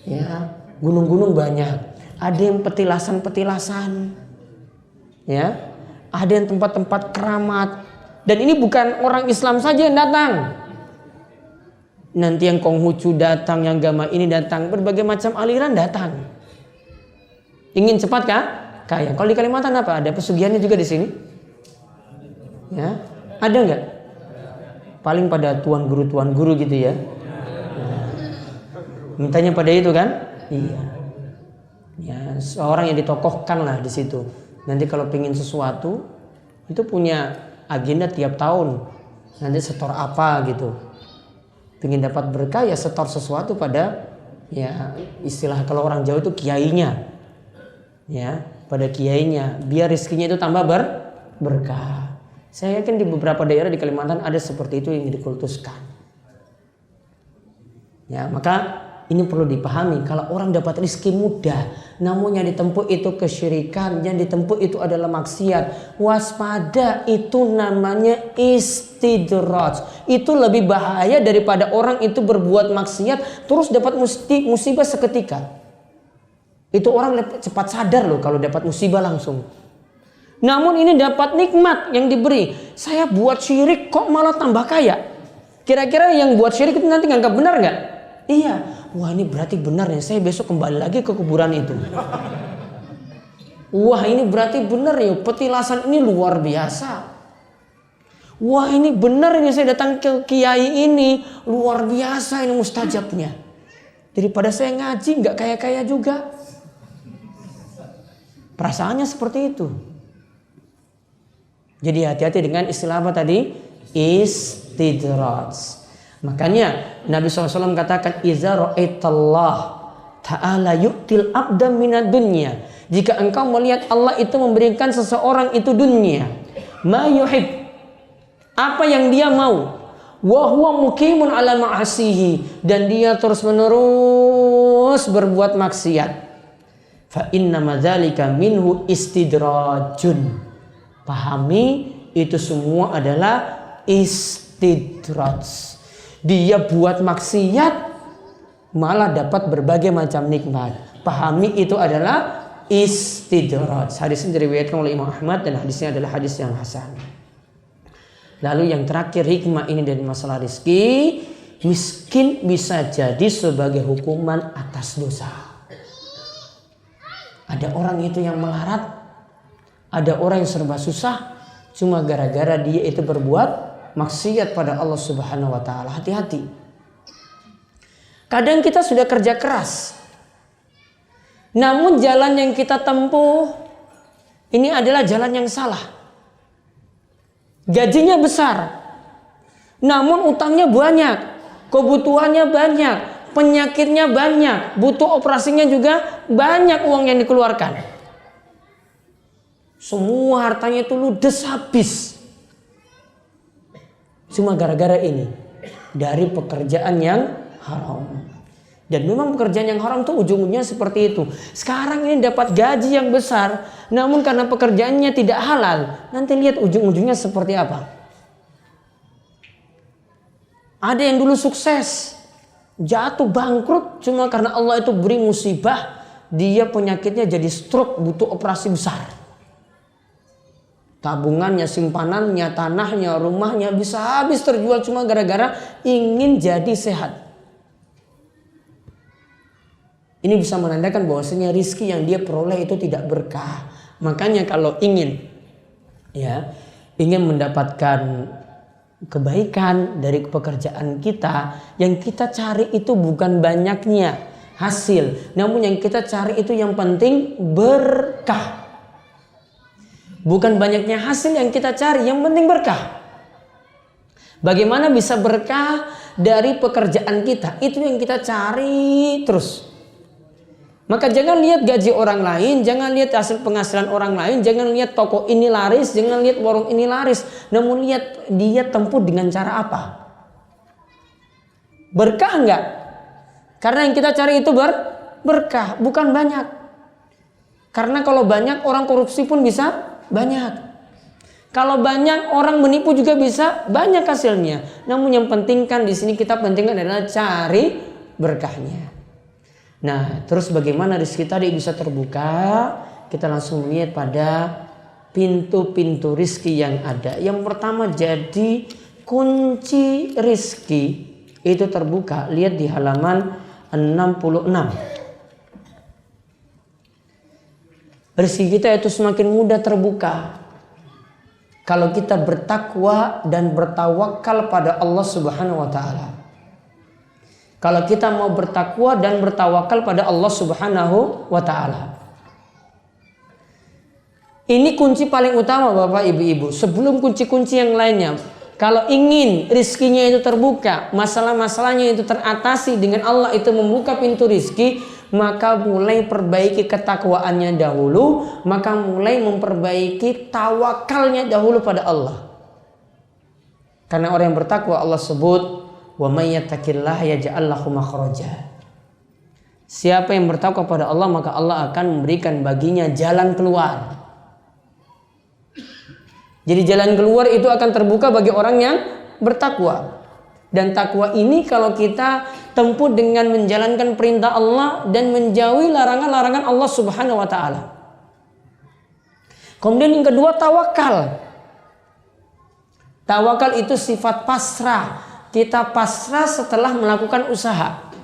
Ya, gunung-gunung banyak. Ada yang petilasan-petilasan. Ya. Ada yang tempat-tempat keramat. Dan ini bukan orang Islam saja yang datang. Nanti yang Konghucu datang, yang agama ini datang, berbagai macam aliran datang. Ingin cepat kah? Kaya. Kalau di Kalimantan apa? Ada pesugihannya juga di sini? Ya, ada nggak? Paling pada tuan guru gitu ya. Mintanya pada itu kan? Iya. Ya, seorang yang ditokohkan lah di situ. Nanti kalau pengen sesuatu itu punya agenda tiap tahun. Nanti setor apa gitu. Pengen dapat berkah ya setor sesuatu pada ya istilah kalau orang Jawa itu kiainya. Ya, pada kiainya biar rezekinya itu tambah berkah. Saya yakin di beberapa daerah di Kalimantan ada seperti itu yang dikultuskan. Ya, maka ini perlu dipahami, kalau orang dapat rezeki mudah, namun yang ditempuh itu kesyirikan, yang ditempuh itu adalah maksiat, waspada, itu namanya istidraj. Itu lebih bahaya daripada orang itu berbuat maksiat terus dapat musibah seketika. Itu orang cepat sadar loh kalau dapat musibah langsung. Namun ini dapat nikmat yang diberi. Saya buat syirik kok malah tambah kaya. Kira-kira yang buat syirik itu nanti nganggap benar nggak? Iya. Wah ini berarti benar ya, saya besok kembali lagi ke kuburan itu. Wah ini berarti benar ya, petilasan ini luar biasa. Wah ini benar ini saya datang ke kiai ini, luar biasa ini mustajabnya. Daripada saya ngaji nggak kaya-kaya juga. Perasaannya seperti itu. Jadi hati-hati dengan istilah apa tadi? Istidraj. Makanya Nabi SAW katakan, Iza ra'aitallah ta'ala yu'til abda minad dunya. Jika engkau melihat Allah itu memberikan seseorang itu dunia, ma yuhib, apa yang dia mau, wa huwa muqimun ala ma'asihi, dan dia terus menerus berbuat maksiat, fa inna madzalika minhu istidrajun. Pahami, itu semua adalah istidraj. Dia buat maksiat malah dapat berbagai macam nikmat. Pahami, itu adalah istidraj. Hadis ini diriwayatkan oleh Imam Ahmad dan hadisnya adalah hadis yang hasan. Lalu yang terakhir, hikmah ini dari masalah rizki, miskin bisa jadi sebagai hukuman atas dosa. Ada orang itu yang melarat, ada orang yang serba susah, cuma gara-gara dia itu berbuat maksiat pada Allah Subhanahu wa taala. Hati-hati. Kadang kita sudah kerja keras, namun jalan yang kita tempuh ini adalah jalan yang salah. Gajinya besar, namun utangnya banyak, kebutuhannya banyak, penyakitnya banyak, butuh operasinya juga banyak uang yang dikeluarkan. Semua hartanya itu ludes habis. Cuma gara-gara ini, dari pekerjaan yang haram. Dan memang pekerjaan yang haram tuh ujung-ujungnya seperti itu. Sekarang ini dapat gaji yang besar, namun karena pekerjaannya tidak halal, nanti lihat ujung-ujungnya seperti apa. Ada yang dulu sukses, jatuh bangkrut cuma karena Allah itu beri musibah, dia penyakitnya jadi stroke, butuh operasi besar. Tabungannya, simpanannya, tanahnya, rumahnya bisa habis terjual cuma gara-gara ingin jadi sehat. Ini bisa menandakan bahwasanya rizki yang dia peroleh itu tidak berkah. Makanya kalau ingin mendapatkan kebaikan dari pekerjaan kita, yang kita cari itu bukan banyaknya hasil, namun yang kita cari itu yang penting berkah. Bukan banyaknya hasil yang kita cari, yang penting berkah. Bagaimana bisa berkah dari pekerjaan kita? Itu yang kita cari terus. Maka jangan lihat gaji orang lain, jangan lihat hasil penghasilan orang lain, jangan lihat toko ini laris, jangan lihat warung ini laris, namun lihat dia tempuh dengan cara apa. Berkah enggak? Karena yang kita cari itu berkah, bukan banyak. Karena kalau banyak orang korupsi pun bisa banyak. Kalau banyak orang menipu juga bisa banyak hasilnya. Namun yang penting kan di sini kita pentingkan adalah cari berkahnya. Nah, terus bagaimana rezeki tadi bisa terbuka? Kita langsung lihat pada pintu-pintu rezeki yang ada. Yang pertama, jadi kunci rezeki itu terbuka. Lihat di halaman 66. Rezeki kita itu semakin mudah terbuka kalau kita bertakwa dan bertawakal pada Allah Subhanahu wa taala. Kalau kita mau bertakwa dan bertawakal pada Allah Subhanahu wa taala. Ini kunci paling utama Bapak Ibu-ibu. Sebelum kunci-kunci yang lainnya. Kalau ingin rizkinya itu terbuka, masalah-masalahnya itu teratasi dengan Allah itu membuka pintu rizki, maka mulai perbaiki ketakwaannya dahulu, maka mulai memperbaiki tawakalnya dahulu pada Allah. Karena orang yang bertakwa Allah sebut, wa may yattaqillaha yaj'al lahu makhraja. Siapa yang bertakwa pada Allah, maka Allah akan memberikan baginya jalan keluar. Jadi jalan keluar itu akan terbuka bagi orang yang bertakwa. Dan takwa ini kalau kita tempuh dengan menjalankan perintah Allah dan menjauhi larangan-larangan Allah Subhanahu wa taala. Kemudian yang kedua, tawakal. Tawakal itu sifat pasrah. Kita pasrah setelah melakukan usaha.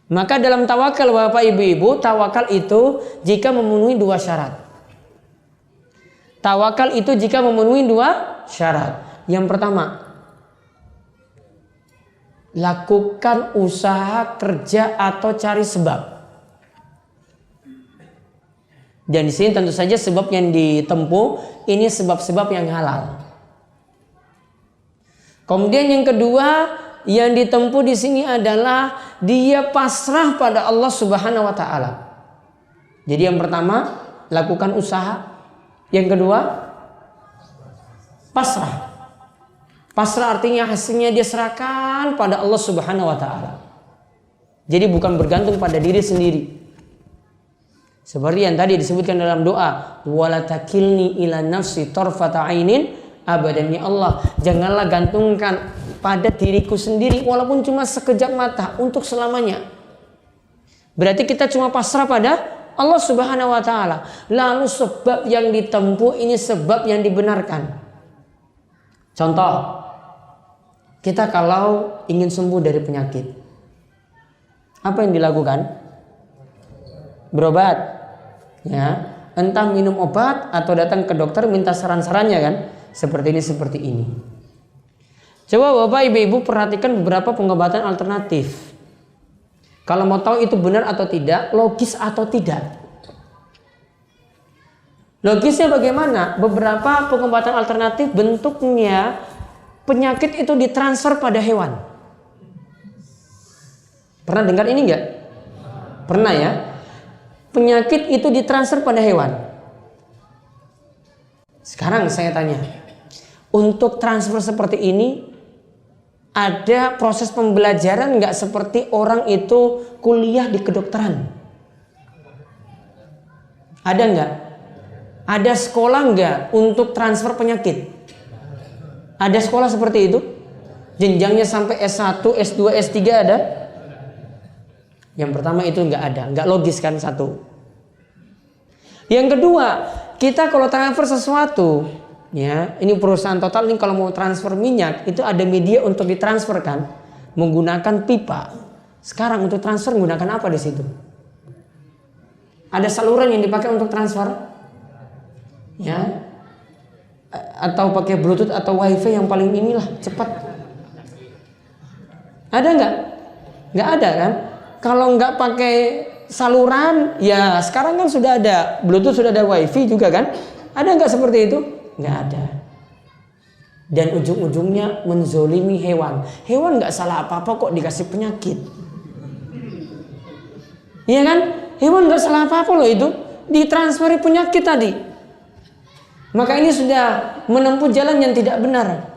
Maka dalam tawakal Bapak Ibu-ibu, tawakal itu jika memenuhi dua syarat. Tawakal itu jika memenuhi dua syarat. Yang pertama, lakukan usaha kerja atau cari sebab. Dan di sini tentu saja sebab yang ditempuh ini sebab-sebab yang halal. Kemudian yang kedua yang ditempuh di sini adalah dia pasrah pada Allah Subhanahu wa taala. Jadi yang pertama lakukan usaha, yang kedua pasrah. Pasrah artinya hasilnya dia serahkan pada Allah Subhanahu wa taala. Jadi bukan bergantung pada diri sendiri. Seperti yang tadi disebutkan dalam doa, wala takilni ila nafsi tarfata ainin abadan, ya Allah, janganlah gantungkan pada diriku sendiri walaupun cuma sekejap mata untuk selamanya. Berarti kita cuma pasrah pada Allah Subhanahu wa taala. Lalu sebab yang ditempuh ini sebab yang dibenarkan. Contoh, kita kalau ingin sembuh dari penyakit, apa yang dilakukan? Berobat. Ya, entah minum obat atau datang ke dokter minta saran-sarannya kan, seperti ini. Coba Bapak Ibu perhatikan beberapa pengobatan alternatif. Kalau mau tahu itu benar atau tidak, logis atau tidak. Logisnya bagaimana? Beberapa pengobatan alternatif bentuknya penyakit itu ditransfer pada hewan. Pernah dengar ini enggak? Pernah ya? Penyakit itu ditransfer pada hewan. Sekarang saya tanya, untuk transfer seperti ini ada proses pembelajaran nggak seperti orang itu kuliah di kedokteran? Ada nggak? Ada sekolah nggak untuk transfer penyakit? Ada sekolah seperti itu? Jenjangnya sampai S1, S2, S3 ada? Yang pertama itu nggak ada, nggak logis kan satu. Yang kedua, kita kalau transfer sesuatu, ya ini perusahaan total ini kalau mau transfer minyak itu ada media untuk ditransfer kan, menggunakan pipa. Sekarang untuk transfer menggunakan apa di situ? Ada saluran yang dipakai untuk transfer, ya, atau pakai Bluetooth atau WiFi yang paling inilah cepat. Ada nggak? Nggak ada kan? Kalau nggak pakai saluran, ya sekarang kan sudah ada Bluetooth, sudah ada WiFi juga kan? Ada nggak seperti itu? Nggak ada. Dan ujung-ujungnya menzolimi hewan. Hewan nggak salah apa-apa kok dikasih penyakit. Iya kan? Hewan nggak salah apa-apa loh itu. Ditransferi penyakit tadi. Maka ini sudah menempuh jalan yang tidak benar.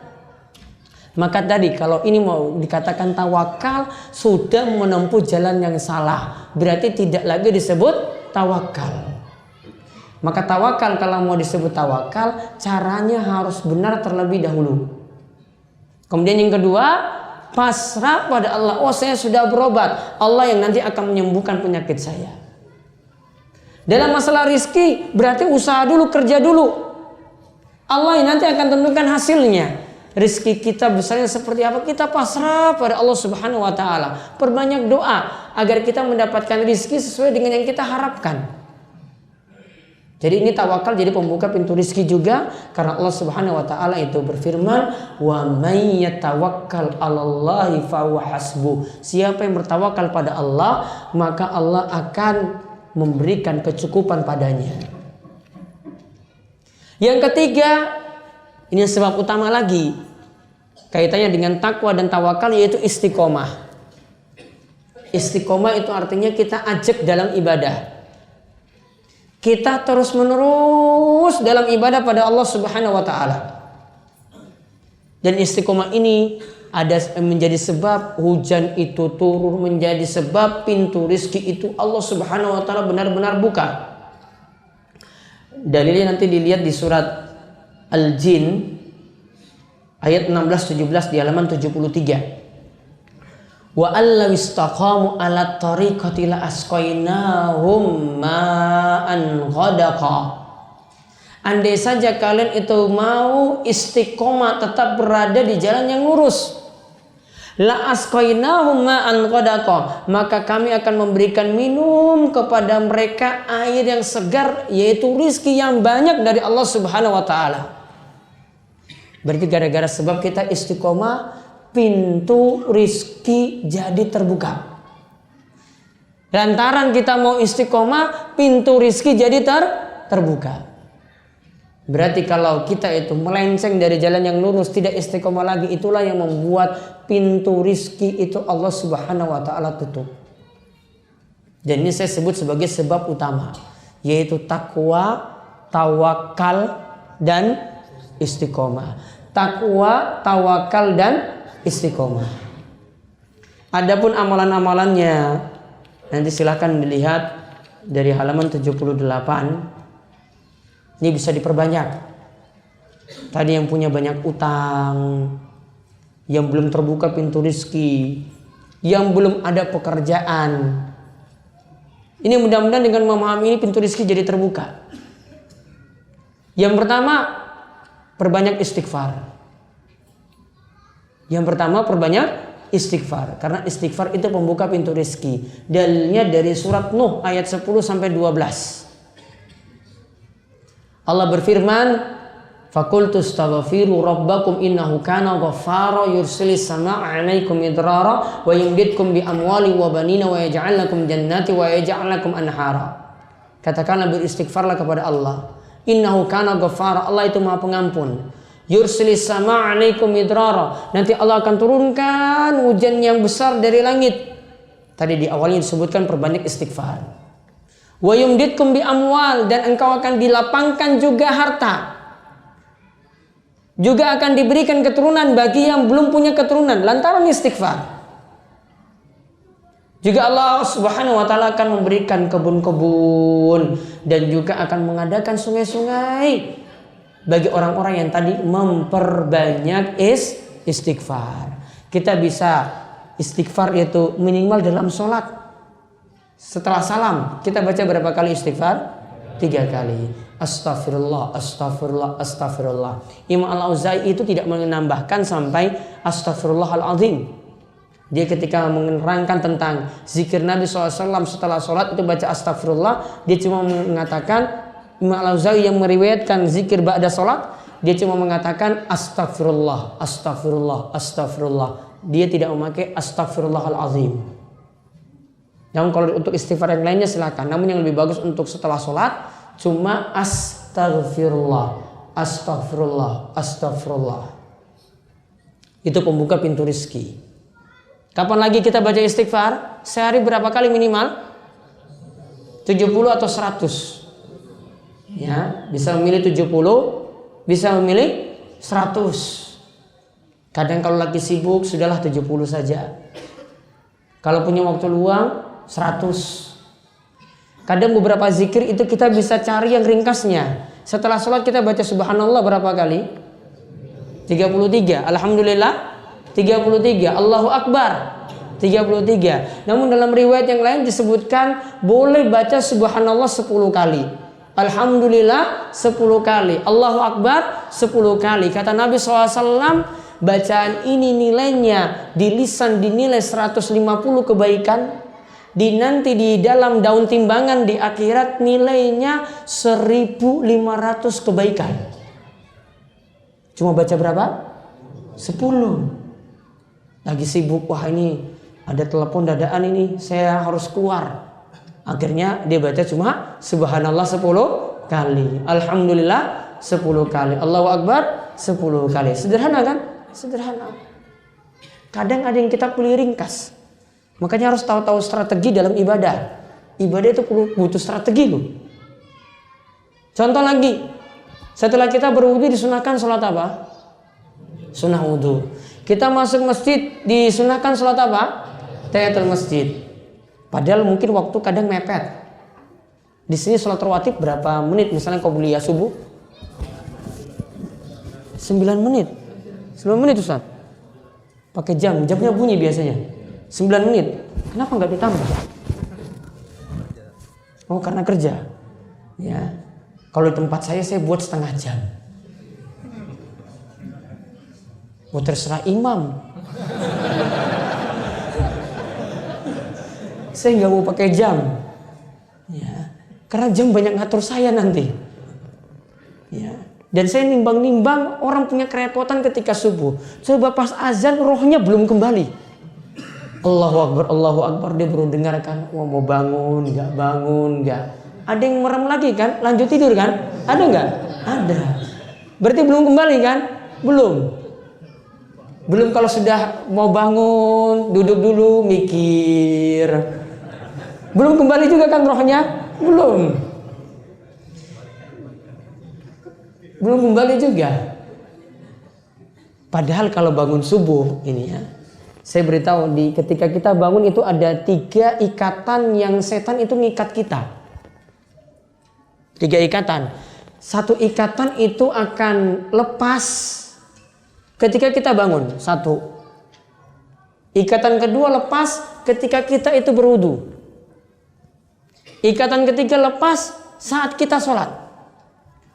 Maka tadi kalau ini mau dikatakan tawakal sudah menempuh jalan yang salah, berarti tidak lagi disebut tawakal. Maka tawakal kalau mau disebut tawakal caranya harus benar terlebih dahulu. Kemudian yang kedua, pasrah pada Allah. Oh, saya sudah berobat, Allah yang nanti akan menyembuhkan penyakit saya. Dalam masalah rizki berarti usaha dulu, kerja dulu. Allah yang nanti akan tentukan hasilnya. Rizki kita besarnya seperti apa, kita pasrah pada Allah Subhanahu wa taala. Perbanyak doa agar kita mendapatkan rizki sesuai dengan yang kita harapkan. Jadi ini tawakal jadi pembuka pintu rizki juga, karena Allah Subhanahu wa taala itu berfirman, "Wa may yatawakkal 'alallahi fahuwa hasbuh." Siapa yang bertawakal pada Allah, maka Allah akan memberikan kecukupan padanya. Yang ketiga, ini sebab utama lagi kaitannya dengan takwa dan tawakal, yaitu istiqomah. Istiqomah itu artinya kita ajak dalam ibadah. Kita terus menerus dalam ibadah pada Allah Subhanahu wa taala. Dan istiqomah ini ada menjadi sebab hujan itu turun, menjadi sebab pintu rizki itu Allah Subhanahu wa taala benar-benar buka. Dalilnya nanti dilihat di surat Al-Jin ayat 16-17 di halaman 73. Wa allaw istaqamu ala tariqati la asqainahum ma'an ghadaqa. Andai saja kalian itu mau istiqomah, tetap berada di jalan yang lurus, la asqainahum ma'an ghadaqa, maka kami akan memberikan minum kepada mereka air yang segar, yaitu rizki yang banyak dari Allah Subhanahu wa taala. Berarti gara-gara sebab kita istiqomah, pintu rizki jadi terbuka. Lantaran kita mau istiqomah, pintu rizki jadi terbuka. Berarti kalau kita itu melenceng dari jalan yang lurus, tidak istiqomah lagi, itulah yang membuat pintu rizki itu Allah Subhanahu wa ta'ala tutup. Dan ini saya sebut sebagai sebab utama, yaitu takwa, tawakal, dan istiqomah. Takwa, tawakal, dan istiqomah. Adapun amalan-amalannya, nanti silahkan dilihat dari halaman 78. Ini bisa diperbanyak. Tadi yang punya banyak utang, yang belum terbuka pintu rizki, yang belum ada pekerjaan. Ini mudah-mudahan dengan memahami ini pintu rizki jadi terbuka. Yang pertama, perbanyak istighfar. Yang pertama, perbanyak istighfar. Karena istighfar itu pembuka pintu rizki. Dalilnya dari surat Nuh ayat 10 sampai 12. Allah berfirman, "Faqultu astaghfiru rabbakum innahu kana ghaffara yursilis samaa'a 'alaikum midrara wa yumdidkum bi amwali wa banina wa yaj'al lakum jannati wa yaj'al lakum anhara." Katakanlah, beristighfarlah kepada Allah. Innahu kana ghaffara, Allah itu Maha Pengampun. Yursilis samaa'a 'alaikum midrara, nanti Allah akan turunkan hujan yang besar dari langit. Tadi di awalnya disebutkan perbanyak istighfar. Wa yumdidkum bi amwal, dan engkau akan dilapangkan juga harta. Juga akan diberikan keturunan bagi yang belum punya keturunan lantaran istighfar. Juga Allah Subhanahu wa ta'ala akan memberikan kebun-kebun dan juga akan mengadakan sungai-sungai bagi orang-orang yang tadi memperbanyak istighfar. Kita bisa istighfar itu minimal dalam sholat. Setelah salam, kita baca berapa kali istighfar? 3 kali. Astaghfirullah, astaghfirullah, astaghfirullah. Imam Al-Auza'i itu tidak menambahkan sampai astaghfirullahaladzim. Dia ketika menerangkan tentang zikir Nabi SAW setelah sholat itu baca astaghfirullah. Dia cuma mengatakan, Imam Al-Auza'i yang meriwayatkan zikir ba'da sholat, dia cuma mengatakan astaghfirullah, astaghfirullah, astaghfirullah. Dia tidak memakai astaghfirullahaladzim. Namun kalau untuk istighfar yang lainnya silakan. Namun yang lebih bagus untuk setelah sholat cuma astaghfirullah, astaghfirullah, astaghfirullah. Itu pembuka pintu rizki. Kapan lagi kita baca istighfar? Sehari berapa kali minimal? 70 atau 100. Ya, bisa memilih 70, bisa memilih 100. Kadang kalau lagi sibuk sudahlah 70 saja. Kalau punya waktu luang 100. Kadang beberapa zikir itu kita bisa cari yang ringkasnya. Setelah sholat kita baca subhanallah berapa kali? 33. Alhamdulillah 33. Allahu Akbar 33. Namun dalam riwayat yang lain disebutkan boleh baca subhanallah 10 kali, alhamdulillah 10 kali, Allahu Akbar 10 kali. Kata Nabi SAW, bacaan ini nilainya di lisan dinilai 150 kebaikan, nanti di dalam daun timbangan di akhirat nilainya 1.500 kebaikan. Cuma baca berapa? 10. Lagi sibuk, wah ini ada telepon dadaan ini, saya harus keluar. Akhirnya dia baca cuma subhanallah 10 kali, alhamdulillah 10 kali, Allahu Akbar 10 kali. Sederhana kan? Sederhana. Kadang ada yang kita pilih ringkas. Makanya harus tahu-tahu strategi dalam ibadah. Ibadah itu butuh strategi loh. Contoh lagi, setelah kita berwudu disunahkan sholat apa? Sunnah wudu. Kita masuk masjid disunahkan sholat apa? Tahiyatul masjid. Padahal mungkin waktu kadang mepet. Di sini sholat rawatib berapa menit? Misalnya qabliyah subuh 9 menit. 9 menit Ustaz. Pakai jamnya bunyi biasanya. 9 menit. Kenapa nggak ditambah? Oh, karena kerja. Ya. Kalau di tempat saya buat setengah jam. Oh, terserah imam. Saya nggak mau pakai jam. Ya. Karena jam banyak ngatur saya nanti. Ya. Dan saya nimbang-nimbang orang punya kerepotan ketika subuh. Coba pas azan rohnya belum kembali. Allahu Akbar, dia baru dengarkan, wah mau bangun, nggak. Ada yang merem lagi kan, lanjut tidur kan? Ada nggak? Ada. Berarti belum kembali kan? Belum kalau sudah mau bangun, duduk dulu, mikir. Belum kembali juga kan rohnya? Belum kembali juga. Padahal kalau bangun subuh ini ya, saya beritahu ketika kita bangun itu ada 3 ikatan yang setan itu ngikat kita. 3 ikatan. 1 ikatan itu akan lepas ketika kita bangun. 1. Ikatan kedua lepas ketika kita itu berwudu. Ikatan ketiga lepas saat kita sholat.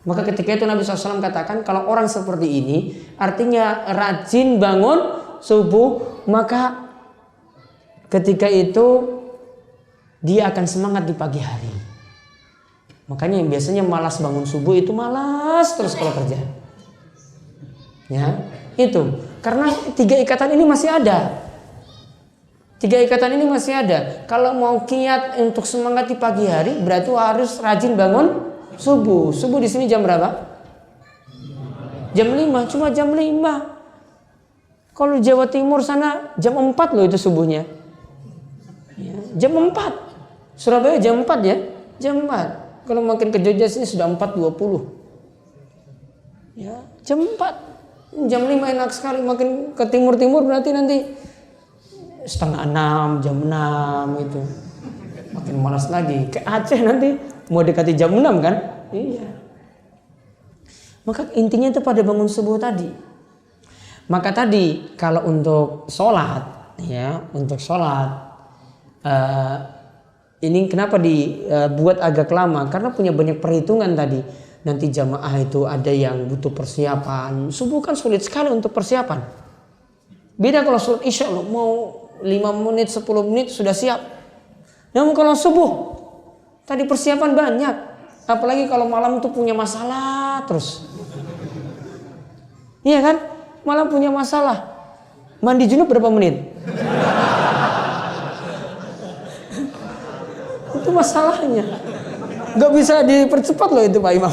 Maka ketika itu Nabi SAW katakan kalau orang seperti ini artinya rajin bangun subuh, maka ketika itu dia akan semangat di pagi hari. Makanya yang biasanya malas bangun subuh itu malas terus kalau kerja. Ya, itu karena 3 ikatan ini masih ada. 3 ikatan ini masih ada. Kalau mau kiat untuk semangat di pagi hari berarti harus rajin bangun subuh. Subuh di sini jam berapa? Jam 5, cuma jam 5. Kalau Jawa Timur sana jam 4 loh itu subuhnya. Ya, jam 4. Surabaya jam 4 ya? Jam 4. Kalau makin ke Jogja sini sudah 4.20. Ya, jam 4. Jam 5 enak sekali, makin ke timur-timur berarti nanti setengah 6, jam 6 itu. Makin malas lagi. Ke Aceh nanti mau dekati jam 6 kan? Iya. Maka intinya itu pada bangun subuh tadi. Maka tadi kalau untuk sholat, ya, untuk sholat ini kenapa dibuat agak lama? Karena punya banyak perhitungan tadi. Nanti jamaah itu ada yang butuh persiapan. Subuh kan sulit sekali untuk persiapan. Beda kalau sholat isya loh, mau 5 menit, 10 menit sudah siap. Namun kalau subuh tadi persiapan banyak. Apalagi kalau malam tuh punya masalah terus. Iya kan? Malam punya masalah. Mandi junub berapa menit? Itu masalahnya. Gak bisa dipercepat loh itu Pak Imam.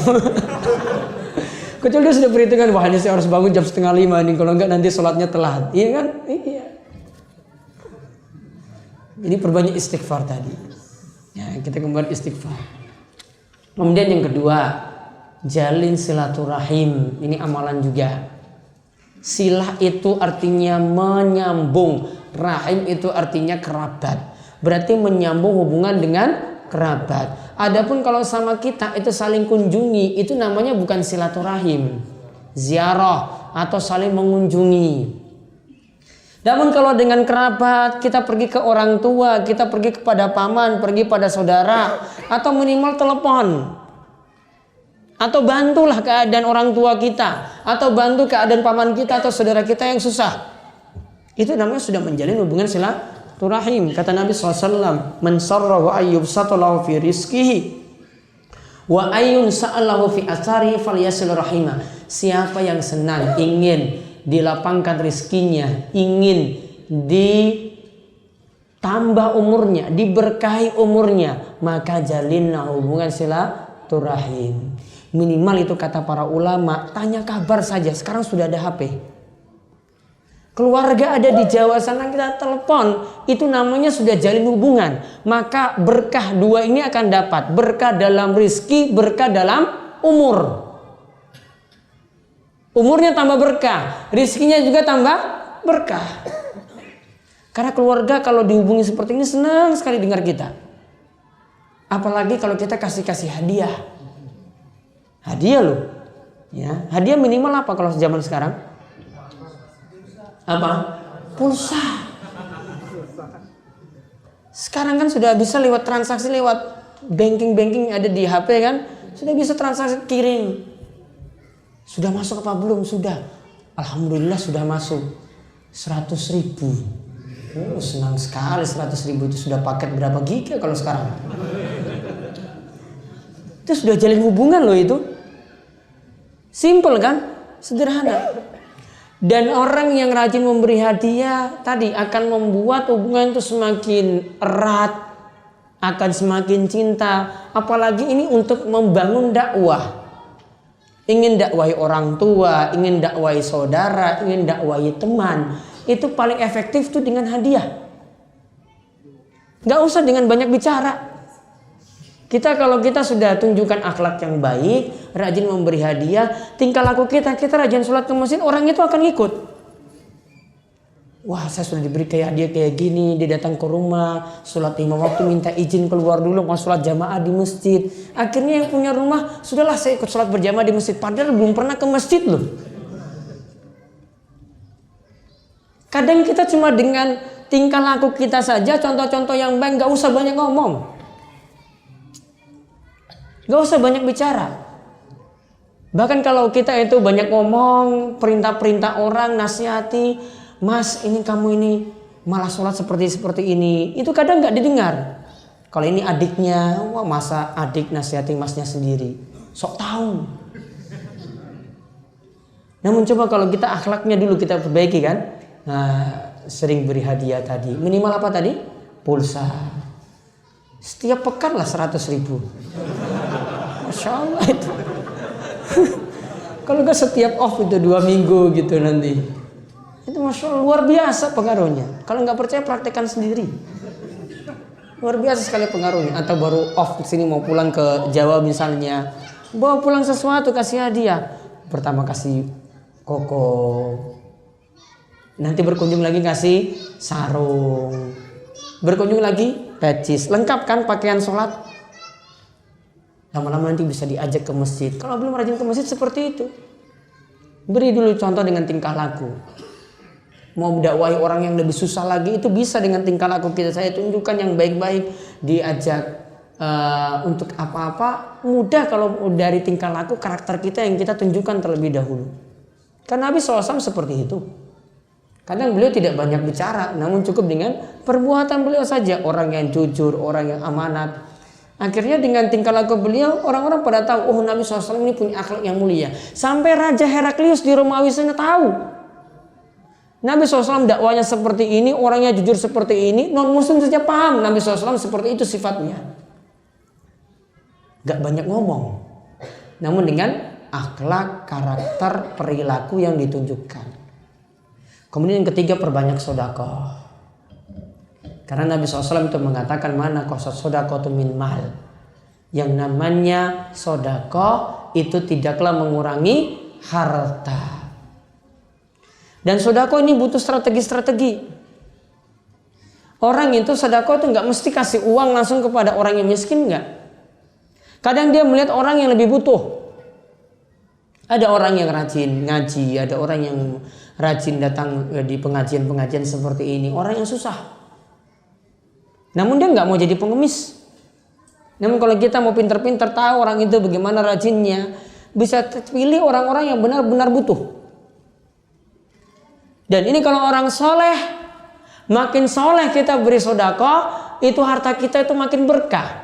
Kecuali dia sudah perhitungan, wah ini saya harus bangun jam 4:30 nih. Kalau enggak nanti sholatnya telat. Iya kan? Iya. Jadi perbanyak istighfar tadi. Ya, kita kembali istighfar. Kemudian yang kedua, jalin silaturahim. Ini amalan juga. Silah itu artinya menyambung. Rahim itu artinya kerabat. Berarti menyambung hubungan dengan kerabat. Adapun kalau sama kita itu saling kunjungi, itu namanya bukan silaturahim. Ziarah atau saling mengunjungi. Namun kalau dengan kerabat, kita pergi ke orang tua, kita pergi kepada paman, pergi pada saudara, atau minimal telepon. Atau bantulah keadaan orang tua kita, atau bantu keadaan paman kita atau saudara kita yang susah. Itu namanya sudah menjalin hubungan silaturahim. Kata Nabi SAW, man sarrahu ayyubsata lahu fi rizqihi wa ayyun sa'alahu fi atharihi falyasil rahimah. Siapa yang senang ingin dilapangkan rizkinya, ingin ditambah umurnya, diberkahi umurnya, maka jalinlah hubungan silaturahim. Minimal itu kata para ulama, tanya kabar saja. Sekarang sudah ada HP. Keluarga ada di Jawa sana, kita telepon, itu namanya sudah jalin hubungan. Maka berkah 2 ini akan dapat, berkah dalam rizki, berkah dalam umur. Umurnya tambah berkah, rizkinya juga tambah berkah. Karena keluarga kalau dihubungi seperti ini senang sekali dengar kita. Apalagi kalau kita kasih hadiah. Hadiah loh. Ya, hadiah minimal apa kalau zaman sekarang? Apa? Pulsa. Sekarang kan sudah bisa lewat transaksi, lewat banking ada di HP kan? Sudah bisa transaksi kirim. Sudah masuk apa belum? Sudah. Alhamdulillah sudah masuk 100.000. Oh, senang sekali 100.000 itu sudah paket berapa giga kalau sekarang? Itu sudah jalin hubungan loh itu. Simple kan? Sederhana. Dan orang yang rajin memberi hadiah tadi akan membuat hubungan itu semakin erat, akan semakin cinta. Apalagi ini untuk membangun dakwah. Ingin dakwahi orang tua, ingin dakwahi saudara, ingin dakwahi teman. Itu paling efektif tuh dengan hadiah. Gak usah dengan banyak bicara. Kalau kita sudah tunjukkan akhlak yang baik, rajin memberi hadiah, tingkah laku kita rajin sholat ke masjid, orang itu akan ikut. Wah, saya sudah diberi kayak hadiah kayak gini, dia datang ke rumah, sholat 5 waktu, minta izin keluar dulu mau sholat jamaah di masjid. Akhirnya yang punya rumah, sudahlah saya ikut sholat berjamaah di masjid, padahal belum pernah ke masjid loh. Kadang kita cuma dengan tingkah laku kita saja, contoh-contoh yang baik, gak usah banyak ngomong. Gak usah banyak bicara. Bahkan kalau kita itu banyak ngomong, perintah-perintah orang, nasihati, mas ini kamu ini malah sholat seperti ini, itu kadang gak didengar. Kalau ini adiknya, wah masa adik nasihati masnya sendiri, sok tahu. Namun coba kalau kita akhlaknya dulu kita perbaiki kan. Nah, sering beri hadiah tadi, minimal apa tadi? Pulsa. Setiap pekan lah 100.000. Masya Allah itu. Kalau nggak setiap off itu 2 minggu gitu nanti. Itu Masya Allah luar biasa pengaruhnya. Kalau nggak percaya praktekkan sendiri. Luar biasa sekali pengaruhnya. Atau baru off di sini mau pulang ke Jawa misalnya, bawa pulang sesuatu kasih hadiah. Pertama kasih koko. Nanti berkunjung lagi kasih sarung. Berkunjung lagi pecis. Lengkap kan pakaian sholat. Lama-lama nanti bisa diajak ke masjid. Kalau belum rajin ke masjid seperti itu. Beri dulu contoh dengan tingkah laku. Mau mendakwahi orang yang lebih susah lagi, itu bisa dengan tingkah laku kita. Saya tunjukkan yang baik-baik. Diajak untuk apa-apa. Mudah kalau dari tingkah laku karakter kita yang kita tunjukkan terlebih dahulu. Karena Nabi SAW seperti itu. Kadang beliau tidak banyak bicara, namun cukup dengan perbuatan beliau saja. Orang yang jujur, orang yang amanat. Akhirnya dengan tingkah laku beliau, orang-orang pada tahu, oh Nabi SAW ini punya akhlak yang mulia. Sampai Raja Heraklius di Romawi sana tahu. Nabi SAW dakwanya seperti ini, orangnya jujur seperti ini, non-muslim saja paham Nabi SAW seperti itu sifatnya. Gak banyak ngomong, namun dengan akhlak, karakter, perilaku yang ditunjukkan. Kemudian yang ketiga, perbanyak sedekah. Karena Nabi SAW itu mengatakan mana qasad sedekah min mal. Yang namanya sedekah itu tidaklah mengurangi harta. Dan sedekah ini butuh strategi-strategi. Orang itu sedekah itu nggak mesti kasih uang langsung kepada orang yang miskin, nggak. Kadang dia melihat orang yang lebih butuh. Ada orang yang rajin ngaji, ada orang yang rajin datang di pengajian-pengajian seperti ini, orang yang susah. Namun dia nggak mau jadi pengemis. Namun kalau kita mau pintar-pintar tahu orang itu bagaimana rajinnya, bisa pilih orang-orang yang benar-benar butuh. Dan ini kalau orang soleh, makin soleh kita beri sedekah, itu harta kita itu makin berkah.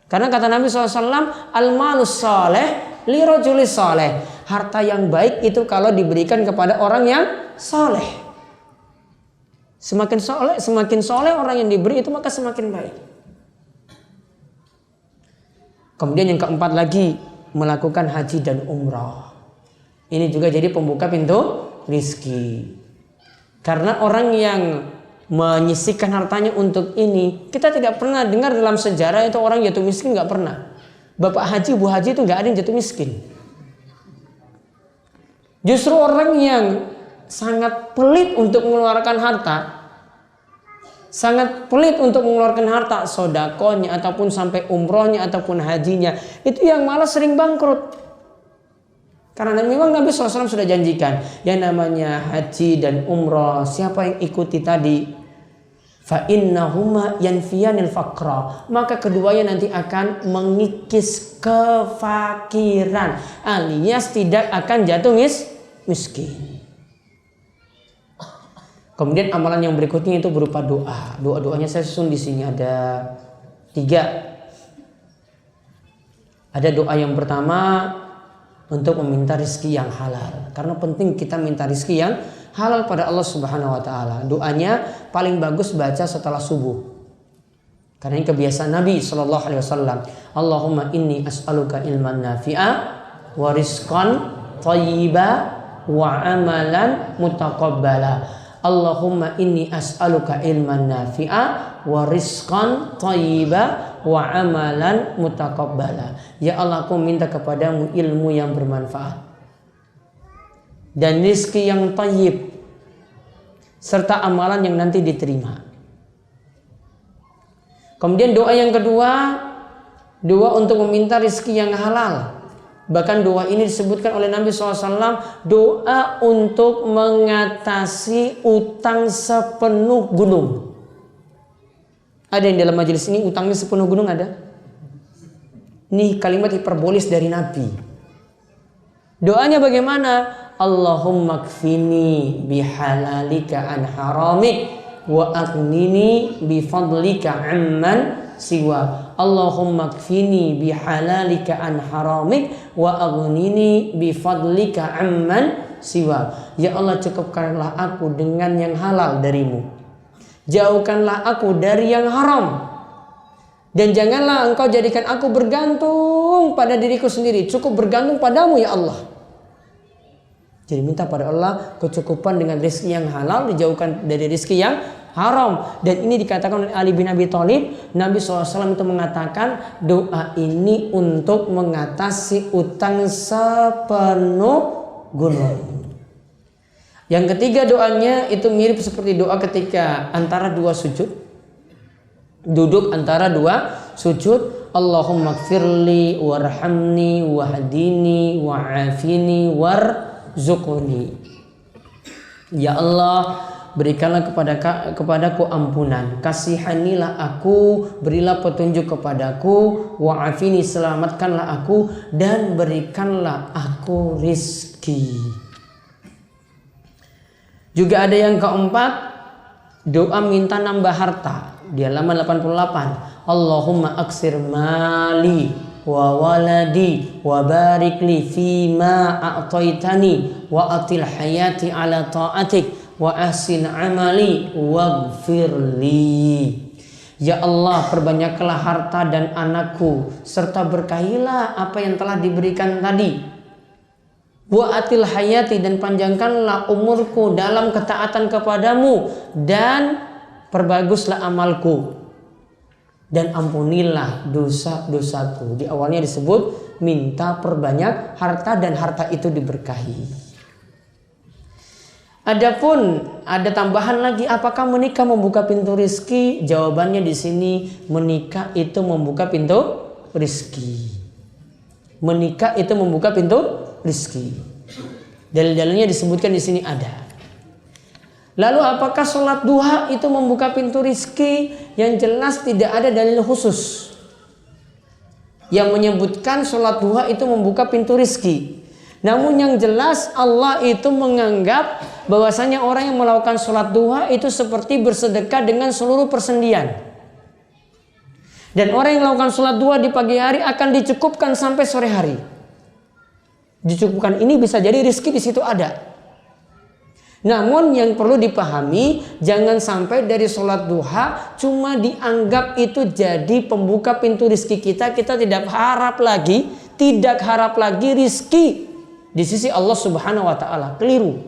Karena kata Nabi SAW, al-malus soleh li rajulis soleh. Harta yang baik itu kalau diberikan kepada orang yang soleh. Semakin soleh orang yang diberi itu maka semakin baik. Kemudian yang keempat lagi, melakukan haji dan umrah. Ini juga jadi pembuka pintu rizki. Karena orang yang menyisihkan hartanya untuk ini, kita tidak pernah dengar dalam sejarah itu orang jatuh miskin, nggak pernah. Bapak haji, ibu haji itu nggak ada yang jatuh miskin. Justru orang yang sangat pelit untuk mengeluarkan harta, sangat pelit untuk mengeluarkan harta, sodakonya ataupun sampai umrohnya ataupun hajinya, itu yang malah sering bangkrut. Karena memang Nabi SAW sudah janjikan, yang namanya haji dan umroh, siapa yang ikuti tadi, fa innahuma yanfiyanil faqra, maka keduanya nanti akan mengikis kefakiran, alias tidak akan jatuh miskin. Kemudian amalan yang berikutnya itu berupa doa. Doa-doanya saya susun di sini ada 3. Ada doa yang pertama, untuk meminta rezeki yang halal. Karena penting kita minta rezeki yang halal pada Allah Subhanahu wa taala. Doanya paling bagus baca setelah subuh. Karena ini kebiasaan Nabi sallallahu alaihi wasallam. Allahumma inni as'aluka ilman nafi'a wa rizqan thayyiba wa amalan mutaqabbala. Allahumma inni as'aluka ilman nafi'a wa rizqan thayyiba wa amalan mutaqabbala. Ya Allah, aku minta kepadamu ilmu yang bermanfaat dan rezeki yang thayyib serta amalan yang nanti diterima. Kemudian doa yang kedua, doa untuk meminta rezeki yang halal. Bahkan doa ini disebutkan oleh Nabi SAW, doa untuk mengatasi utang sepenuh gunung. Ada yang dalam majelis ini utangnya sepenuh gunung ada? Ini kalimat hiperbolis dari Nabi. Doanya bagaimana? Allahumma kfini bihalalika an haramik wa aghnini bifadlika amman siwa. Allahumma kfini bihalalika an haramik wa aghnini bifadlika amman siwa. Ya Allah, cukupkanlah aku dengan yang halal darimu, jauhkanlah aku dari yang haram, dan janganlah engkau jadikan aku bergantung pada diriku sendiri, cukup bergantung padamu ya Allah. Jadi minta pada Allah kecukupan dengan rezeki yang halal, dijauhkan dari rezeki yang haram. Dan ini dikatakan oleh Ali bin Abi Thalib, Nabi SAW itu mengatakan doa ini untuk mengatasi utang sepenuh gunung. Yang ketiga doanya itu mirip seperti doa ketika antara dua sujud, duduk antara dua sujud. Allahumma gfirli warhamni wahdini wa'afini warzuqni. Ya Allah, berikanlah kepadaku ampunan, kasihanilah aku, berilah petunjuk kepadaku, wa'afini, selamatkanlah aku, dan berikanlah aku rizki. Juga ada yang keempat, doa minta nambah harta di halaman 88. Allahumma aksir mali wa waladi wa barik li fima a'taitani wa atil hayati ala ta'atik wa ahsin amali waghfirli. Ya Allah, perbanyaklah harta dan anakku serta berkahilah apa yang telah diberikan tadi. Wa atil hayati, dan panjangkanlah umurku dalam ketaatan kepadamu, dan perbaguslah amalku, dan ampunilah dosa-dosaku. Di awalnya disebut minta perbanyak harta dan harta itu diberkahi. Adapun ada tambahan lagi, apakah menikah membuka pintu rizki? Jawabannya di sini, menikah itu membuka pintu rizki. Menikah itu membuka pintu rizki. Dalil-dalilnya disebutkan di sini ada. Lalu apakah sholat duha itu membuka pintu rizki? Yang jelas tidak ada dalil khusus yang menyebutkan sholat duha itu membuka pintu rizki. Namun yang jelas Allah itu menganggap bahwasanya orang yang melakukan sholat duha itu seperti bersedekah dengan seluruh persendian. Dan orang yang melakukan sholat duha di pagi hari akan dicukupkan sampai sore hari. Dicukupkan ini bisa jadi rizki di situ ada. Namun yang perlu dipahami, jangan sampai dari sholat duha cuma dianggap itu jadi pembuka pintu rizki kita. Kita tidak harap lagi rizki di sisi Allah Subhanahu wa ta'ala. Keliru.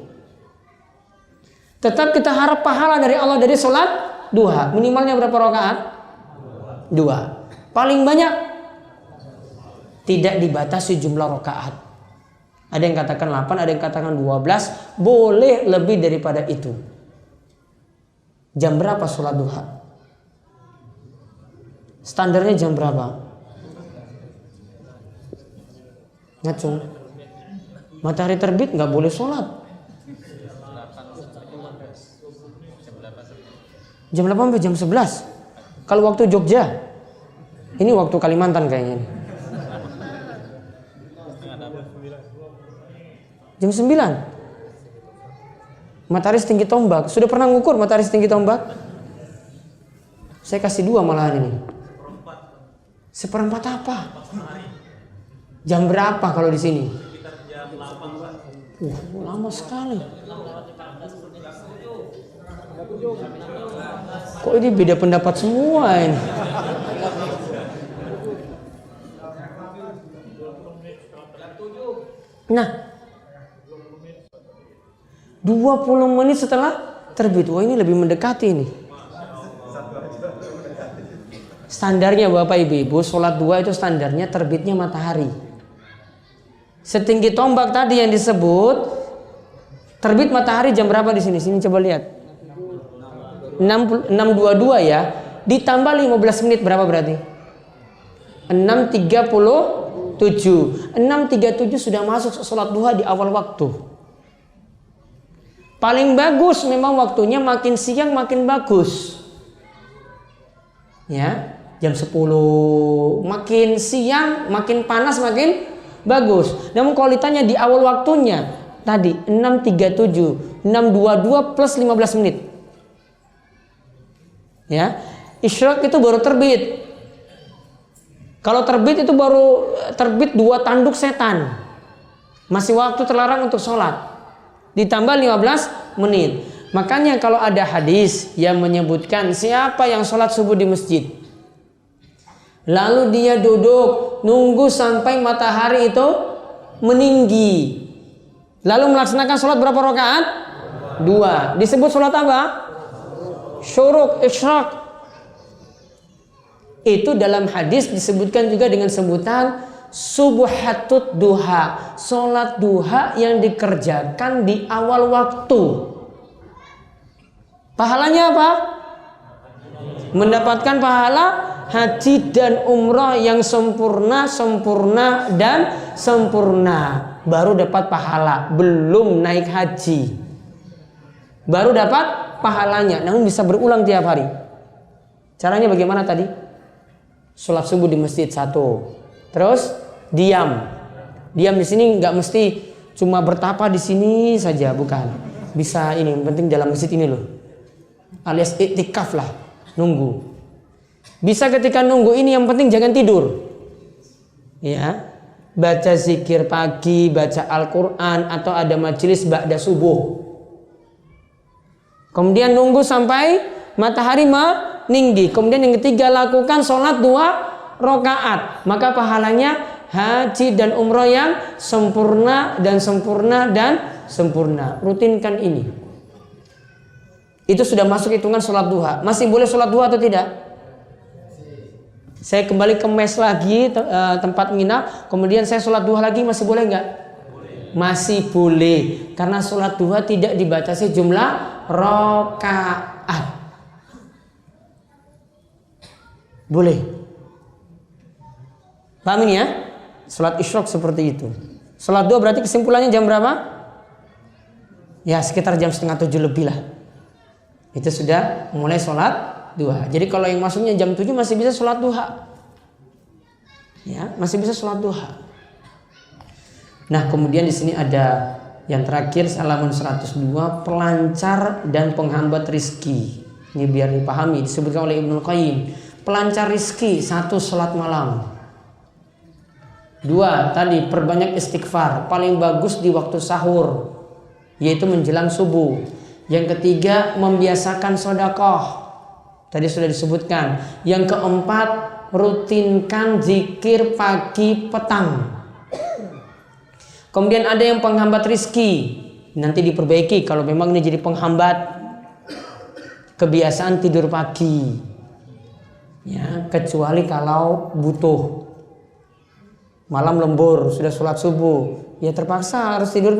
Tetap kita harap pahala dari Allah dari sholat duha. Minimalnya berapa rakaat? 2. Paling banyak tidak dibatasi jumlah rakaat. Ada yang katakan 8, ada yang katakan 12, boleh lebih daripada itu. Jam berapa sholat duha? Standarnya jam berapa? Ngacung. Matahari terbit nggak boleh sholat. Jam 8 sampai jam 11. Kalau waktu Jogja, ini waktu Kalimantan kayaknya. Jam 9. Matahari setinggi tombak. Sudah pernah ngukur matahari setinggi tombak? Saya kasih 2 malahan ini. Seperempat apa? Jam berapa kalau di sini? Lama sekali. Kok ini beda pendapat semua ini? Nah, 20 menit setelah terbit. Wah, ini lebih mendekati ini. Standarnya Bapak Ibu, sholat duha itu standarnya terbitnya matahari. Setinggi tombak tadi yang disebut, terbit matahari jam berapa di sini? Sini coba lihat. 6.22 ya. Ditambah 15 menit berapa berarti? 6.37. 6.37 sudah masuk sholat duha di awal waktu. Paling bagus memang waktunya makin siang makin bagus. Ya, jam 10 makin siang makin panas makin bagus. Namun kalau ditanya di awal waktunya tadi 6.37, 6.22 plus 15 menit. Ya, isyraq itu baru terbit. Kalau terbit itu baru terbit 2 tanduk setan. Masih waktu terlarang untuk sholat. Ditambah 15 menit. Makanya kalau ada hadis yang menyebutkan siapa yang sholat subuh di masjid, lalu dia duduk nunggu sampai matahari itu meninggi, lalu melaksanakan sholat berapa rakaat? 2. Disebut sholat apa? Syuruk, isyraq. Itu dalam hadis disebutkan juga dengan sebutan subhatut duha, sholat duha yang dikerjakan di awal waktu. Pahalanya apa? Mendapatkan pahala haji dan umrah yang sempurna, baru dapat pahala. Belum naik haji, baru dapat pahalanya. Namun bisa berulang tiap hari. Caranya bagaimana tadi? Sholat subuh di masjid 1. Terus diam di sini, nggak mesti cuma bertapa di sini saja, bukan. Bisa ini, yang penting dalam masjid ini loh, alias iktikaf lah, nunggu. Bisa ketika nunggu ini yang penting jangan tidur, ya. Baca zikir pagi, baca Al-Quran, atau ada majelis ba'da subuh. Kemudian nunggu sampai matahari meninggi. Kemudian yang ketiga, lakukan sholat 2 rakaat, maka pahalanya haji dan umroh yang sempurna. Rutinkan ini. Itu sudah masuk hitungan sholat duha. Masih boleh sholat duha atau tidak? Saya kembali ke mes lagi, tempat nginap, kemudian saya sholat duha lagi, masih boleh nggak? Masih boleh, karena sholat duha tidak dibatasi jumlah rakaat. Boleh. Paham ini ya? Sholat isyraq seperti itu. Sholat duha berarti kesimpulannya jam berapa? Ya sekitar jam 6:30 lebih lah. Itu sudah mulai sholat duha. Jadi kalau yang masuknya jam 7 masih bisa sholat duha. Ya, masih bisa sholat duha. Nah, kemudian di sini ada yang terakhir halaman 102, pelancar dan penghambat rizki. Ini biar dipahami, disebutkan oleh Ibnu Qayyim. Pelancar rizki, 1 sholat malam. 2 tadi perbanyak istighfar, paling bagus di waktu sahur, yaitu menjelang subuh. Yang ketiga, membiasakan sedekah, tadi sudah disebutkan. Yang keempat, rutinkan zikir pagi petang. Kemudian ada yang penghambat rizki, nanti diperbaiki kalau memang ini jadi penghambat. Kebiasaan tidur pagi, ya, kecuali kalau butuh. Malam lembur, sudah sholat subuh, ya terpaksa harus tidur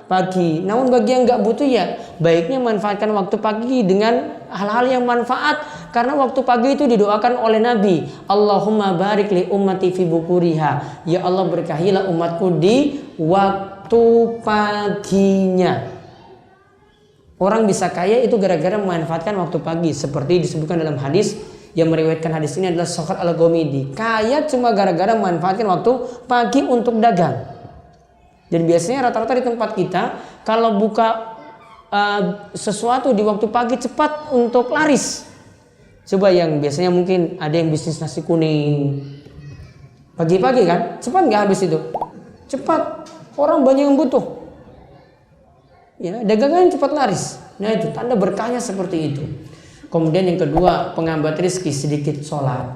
pagi. Namun bagi yang nggak butuh, ya baiknya manfaatkan waktu pagi dengan hal-hal yang manfaat, karena waktu pagi itu didoakan oleh Nabi, Allahumma barik li ummati fi bukuriha, ya Allah berkahilah umatku di waktu paginya. Orang bisa kaya itu gara-gara memanfaatkan waktu pagi, seperti disebutkan dalam hadis. Yang meriwayatkan hadis ini adalah Sokhat Al-Ghamidi. Kaya cuma gara-gara memanfaatkan waktu pagi untuk dagang. Dan biasanya rata-rata di tempat kita, kalau buka sesuatu di waktu pagi cepat untuk laris. Coba yang biasanya mungkin ada yang bisnis nasi kuning, pagi-pagi kan, cepat nggak habis itu? Cepat. Orang banyak yang butuh. Ya, dagangan cepat laris. Nah itu tanda berkahnya seperti itu. Kemudian yang kedua, penghambat rezeki, sedikit sholat.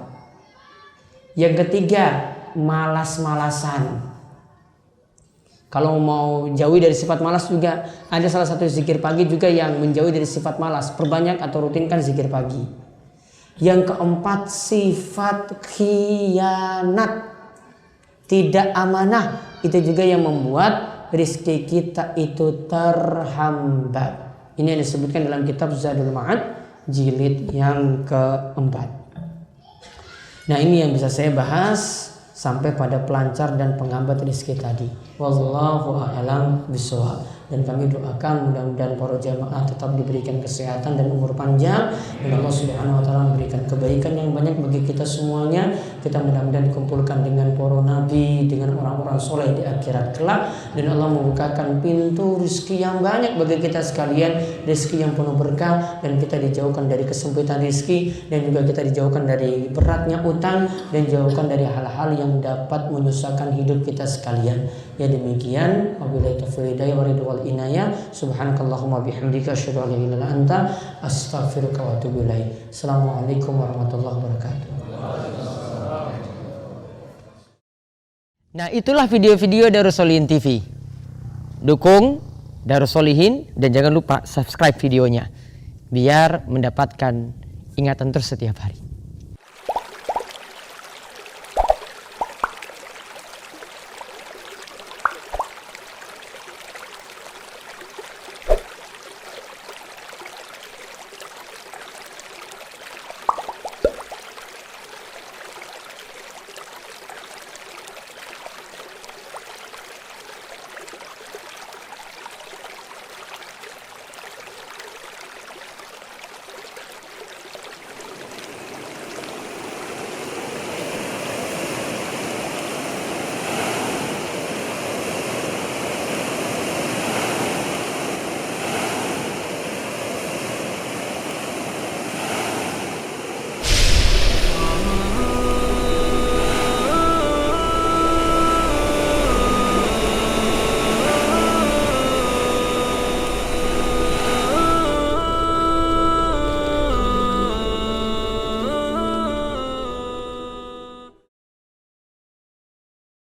Yang ketiga, malas-malasan. Kalau mau jauhi dari sifat malas juga, ada salah satu zikir pagi juga yang menjauhi dari sifat malas. Perbanyak atau rutinkan zikir pagi. Yang keempat, sifat khianat, tidak amanah. Itu juga yang membuat rezeki kita itu terhambat. Ini yang disebutkan dalam kitab Zadul Ma'ad jilid yang keempat. Nah ini yang bisa saya bahas sampai pada pelancar dan penghambat rezeki tadi. Wallahu a'lam bishawab. Dan kami doakan mudah-mudahan para jamaah tetap diberikan kesehatan dan umur panjang, dan Allah Subhanahu wa taala memberikan kebaikan yang banyak bagi kita semuanya. Kita mudah-mudahan dikumpulkan dengan para nabi, dengan orang-orang soleh di akhirat kelak, dan Allah membukakan pintu rezeki yang banyak bagi kita sekalian, rezeki yang penuh berkah, dan kita dijauhkan dari kesempitan rezeki, dan juga kita dijauhkan dari beratnya utang, dan dijauhkan dari hal-hal yang dapat menyusahkan hidup kita sekalian. Ya demikian, wabillahi taufiq wal hidayah inayah. Subhanakallahumma bihamdika asyhadu an la ilaha illa anta astaghfiruka wa atubu ilaik. Assalamualaikum warahmatullahi wabarakatuh. Nah, itulah video-video Darus Sholihin TV. Dukung Darus Sholihin dan jangan lupa subscribe videonya biar mendapatkan ingatan terus setiap hari.